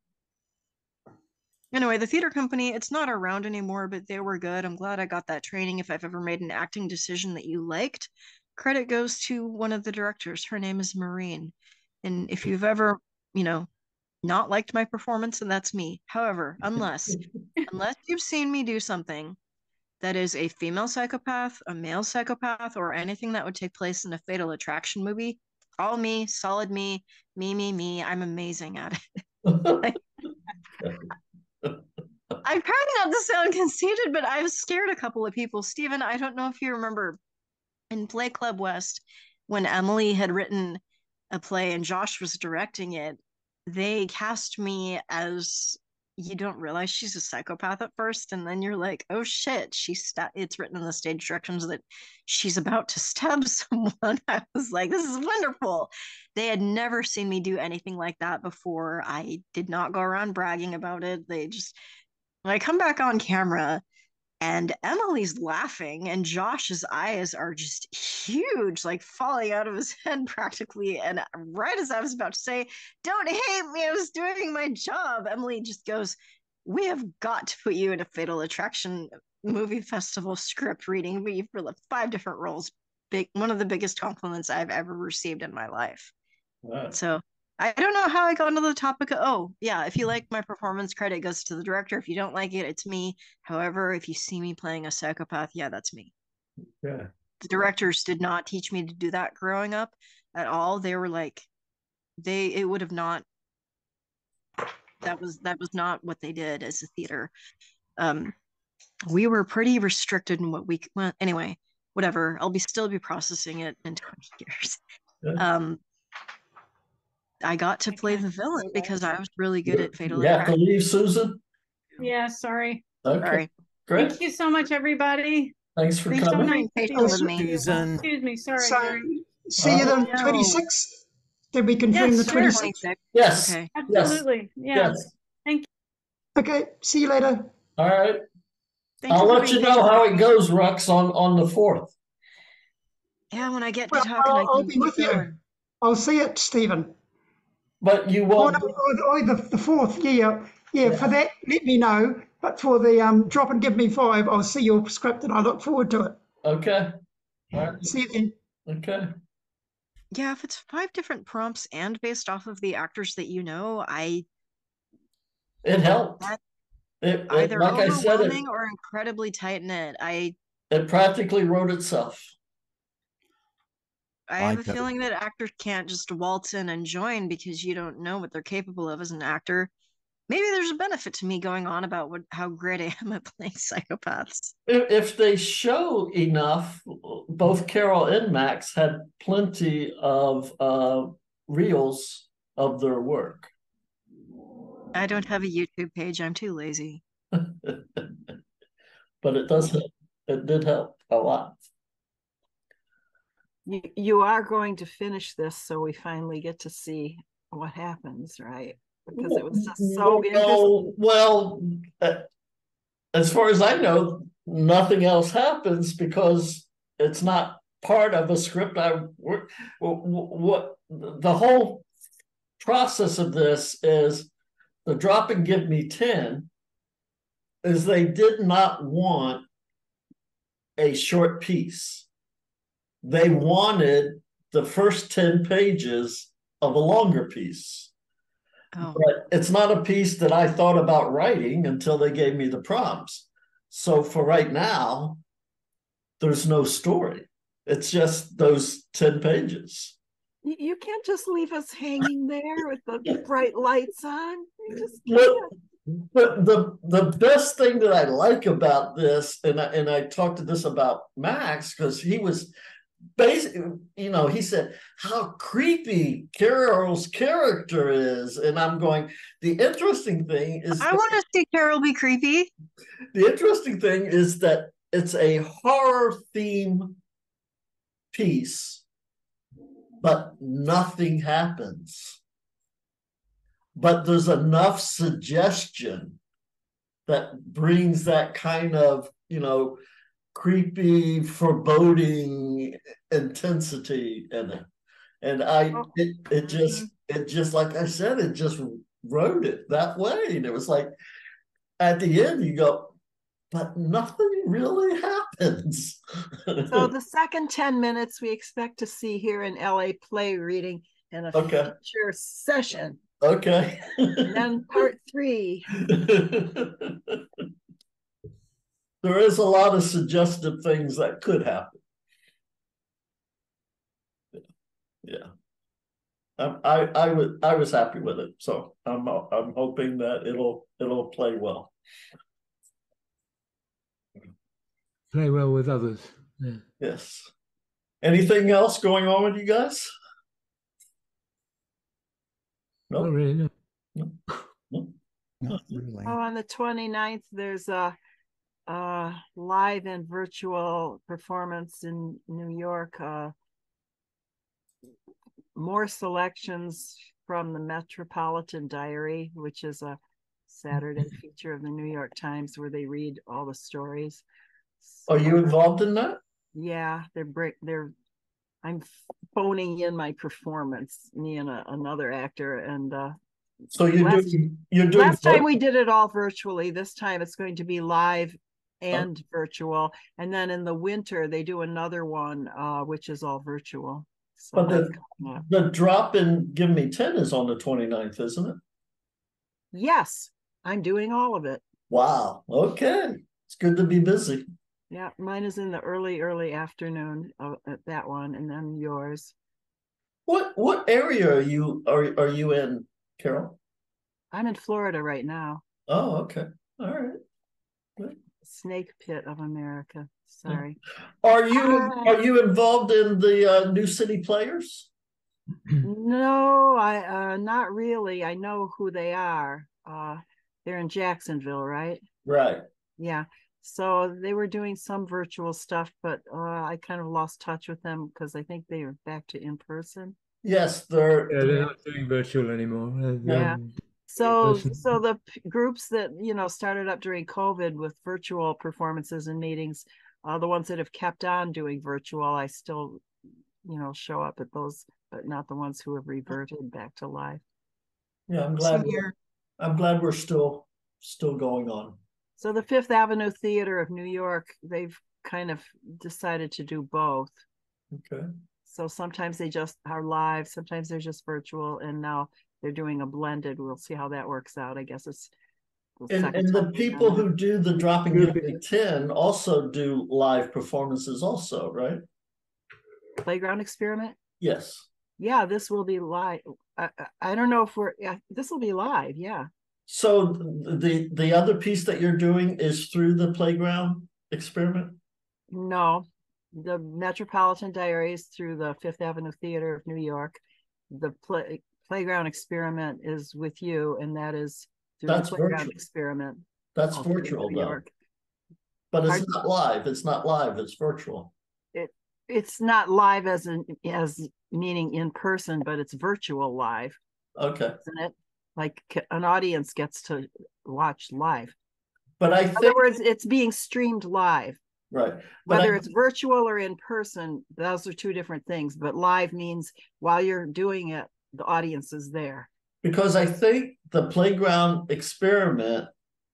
Anyway, the theater company, it's not around anymore, but they were good. I'm glad I got that training. If I've ever made an acting decision that you liked, credit goes to one of the directors. Her name is Maureen. And if you've ever, not liked my performance, and that's me. However, unless you've seen me do something that is a female psychopath, a male psychopath, or anything that would take place in a Fatal Attraction movie, all me, solid me, me. I'm amazing at it. I'm trying not to sound conceited, but I've scared a couple of people. Stephen, I don't know if you remember in Play Club West, when Emily had written a play and Josh was directing it, they cast me as, you don't realize she's a psychopath at first, and then you're like, oh shit, it's written in the stage directions that she's about to stab someone. I was like, this is wonderful. They had never seen me do anything like that before. I did not go around bragging about it. When I come back on camera and Emily's laughing and Josh's eyes are just huge, like falling out of his head practically. And right as I was about to say, don't hate me, I was doing my job, Emily just goes, we have got to put you in a Fatal Attraction movie festival script reading for like 5 different roles. One of the biggest compliments I've ever received in my life. Wow. So I don't know how I got into the topic of, if you like my performance, credit goes to the director. If you don't like it, it's me. However, if you see me playing a psychopath, that's me. Yeah. The directors did not teach me to do that growing up at all. They were like, it would have not, that was not what they did as a theater. We were pretty restricted in what anyway, whatever. I'll still be processing it in 20 years. Yeah. I got to play the villain because I was really good at Fatal Attraction. You have to leave, Susan? Yeah, sorry. Okay. Sorry. Great. Thank you so much, everybody. Thanks for coming. So nice with me. Susan. Excuse me, sorry. So, see you the 26th? Did we confirm the 26th? Yes. Okay. Absolutely. Yes. Yeah. Yes. Thank you. Okay, see you later. All right. I'll let you know how it goes, Rux, on the 4th. Yeah, when I get to talking, I'll be with you. I'll see it, Stephen. But you won't. The 4th, yeah. For that, let me know. But for the drop and give me 5, I'll see your script and I look forward to it. Okay. All right. See you then. Okay. Yeah, if it's 5 different prompts and based off of the actors that you know, it helped. Either like overwhelming or incredibly tight knit. It practically wrote itself. I have a feeling that actors can't just waltz in and join because you don't know what they're capable of as an actor. Maybe there's a benefit to me going on about how great I am at playing psychopaths. If they show enough, both Carol and Max had plenty of reels of their work. I don't have a YouTube page. I'm too lazy. But it did help a lot. You are going to finish this, so we finally get to see what happens, right? Because it was just so interesting. Well, as far as I know, nothing else happens because it's not part of a script. What the whole process of this is, the drop and give me 10 is they did not want a short piece. They wanted the first 10 pages of a longer piece. Oh. But it's not a piece that I thought about writing until they gave me the prompts. So for right now, there's no story. It's just those 10 pages. You can't just leave us hanging there with the bright lights on. You just can't. But the best thing that I like about this, and I talked to this about Max, because he was basically, you know, he said how creepy Carol's character is, and I'm going. The interesting thing is, I want to see Carol be creepy. The interesting thing is that it's a horror theme piece, but nothing happens. But there's enough suggestion that brings that kind of, you know, creepy, foreboding intensity in it. And it just, like I said, it just wrote it that way. And it was like, at the end, you go, but nothing really happens. So the second 10 minutes we expect to see here in LA Play reading in a future session. Okay. And then part 3. There is a lot of suggestive things that could happen. Yeah. I was happy with it, so I'm hoping that it'll play well. Play well with others. Yeah. Yes. Anything else going on with you guys? No. Not really, no. No. Not really. Oh, on the 29th, there's a live and virtual performance in New York. More selections from the Metropolitan Diary, which is a Saturday feature of the New York Times where they read all the stories. So, are you involved in that? Yeah, I'm phoning in my performance, me and another actor, and so you're doing last time we did it all virtually. This time it's going to be live and virtual, and then in the winter they do another one which is all virtual. So but the drop in Give Me 10 is on the 29th, isn't it? Yes, I'm doing all of it. Wow. Okay. It's good to be busy. Yeah, mine is in the early afternoon at that one, and then yours. What area are you in, Carol? I'm in Florida right now. Oh, okay. All right. Good. Snake pit of America. Sorry. Are you involved in the New City Players? No, I not really. I know who they are. They're in Jacksonville, right? Right. Yeah. So they were doing some virtual stuff, but I kind of lost touch with them because I think they are back to in person. Yes, they're not doing virtual anymore. Yeah. So the groups that, you know, started up during COVID with virtual performances and meetings, the ones that have kept on doing virtual, I still, you know, show up at those, but not the ones who have reverted back to live. Yeah, I'm glad we're still going on. So the Fifth Avenue Theater of New York, they've kind of decided to do both. Okay. So sometimes they just are live, sometimes they're just virtual, and now they're doing a blended. We'll see how that works out. I guess it's and the people who do the Dropping Give Me 10 also do live performances also, right? Playground Experiment? Yes. Yeah, this will be live. I don't know if this will be live, yeah. So the other piece that you're doing is through the Playground Experiment? No, the Metropolitan Diaries through the Fifth Avenue Theater of New York. The Playground Experiment is with you, and that is through the Playground virtual. Experiment. That's virtual, though. But it's not live. It's not live. It's virtual. It's not live as meaning in person, but it's virtual live. Okay. Isn't it? Like an audience gets to watch live. But in other words, it's being streamed live. Right. Whether it's virtual or in person, those are two different things. But live means while you're doing it, the audience is there. Because I think the Playground Experiment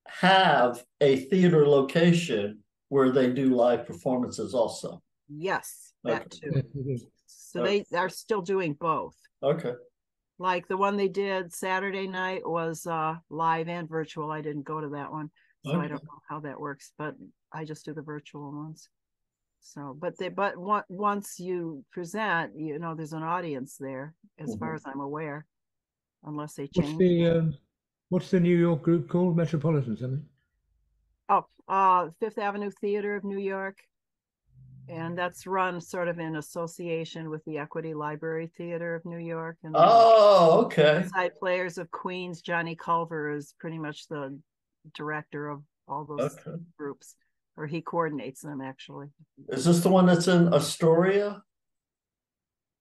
have a theater location where they do live performances also. Yes, that too. So they are still doing both. Okay. Like the one they did Saturday night was live and virtual. I didn't go to that one, so I don't know how that works, but I just do the virtual ones. So, but once you present, you know, there's an audience there, as far as I'm aware, unless they change. What's the New York group called? Metropolitan something? Oh, Fifth Avenue Theater of New York. And that's run sort of in association with the Equity Library Theater of New York. And okay. Side Players of Queens, Johnny Culver is pretty much the director of all those groups, or he coordinates them actually. Is this the one that's in Astoria?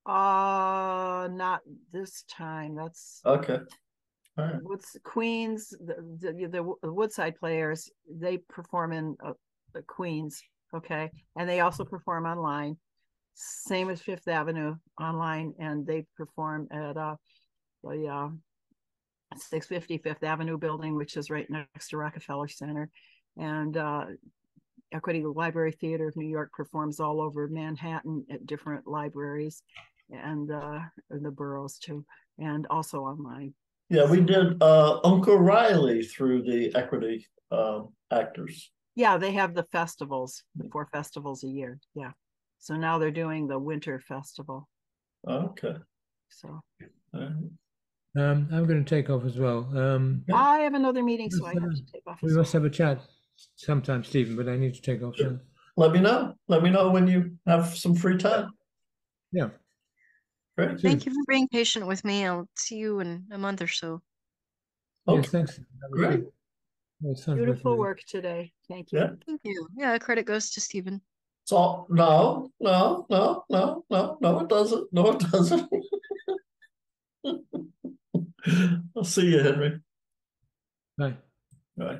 Not this time. That's okay. All right. What's Queens? The Woodside Players, they perform in the Queens, okay, and they also perform online. Same as Fifth Avenue online, and they perform at the 650 Fifth Avenue building, which is right next to Rockefeller Center, and Equity Library Theater of New York performs all over Manhattan at different libraries, and the boroughs too, and also online. Yeah, we did Uncle Riley through the Equity Actors. Yeah, they have the festivals, the 4 festivals a year. Yeah. So now they're doing the winter festival. Okay. So I'm going to take off as well. I have another meeting, so I have to take off. We must have a chat sometime, Stephen, but I need to take off now. Let me know. Let me know when you have some free time. Yeah. Great. Thank you for being patient with me. I'll see you in a month or so. Okay. Yes, thanks. Great. Beautiful work today. Thank you. Yeah. Thank you. Yeah, credit goes to Stephen. So no, it doesn't. No, it doesn't. I'll see you, Henry. Bye. Bye.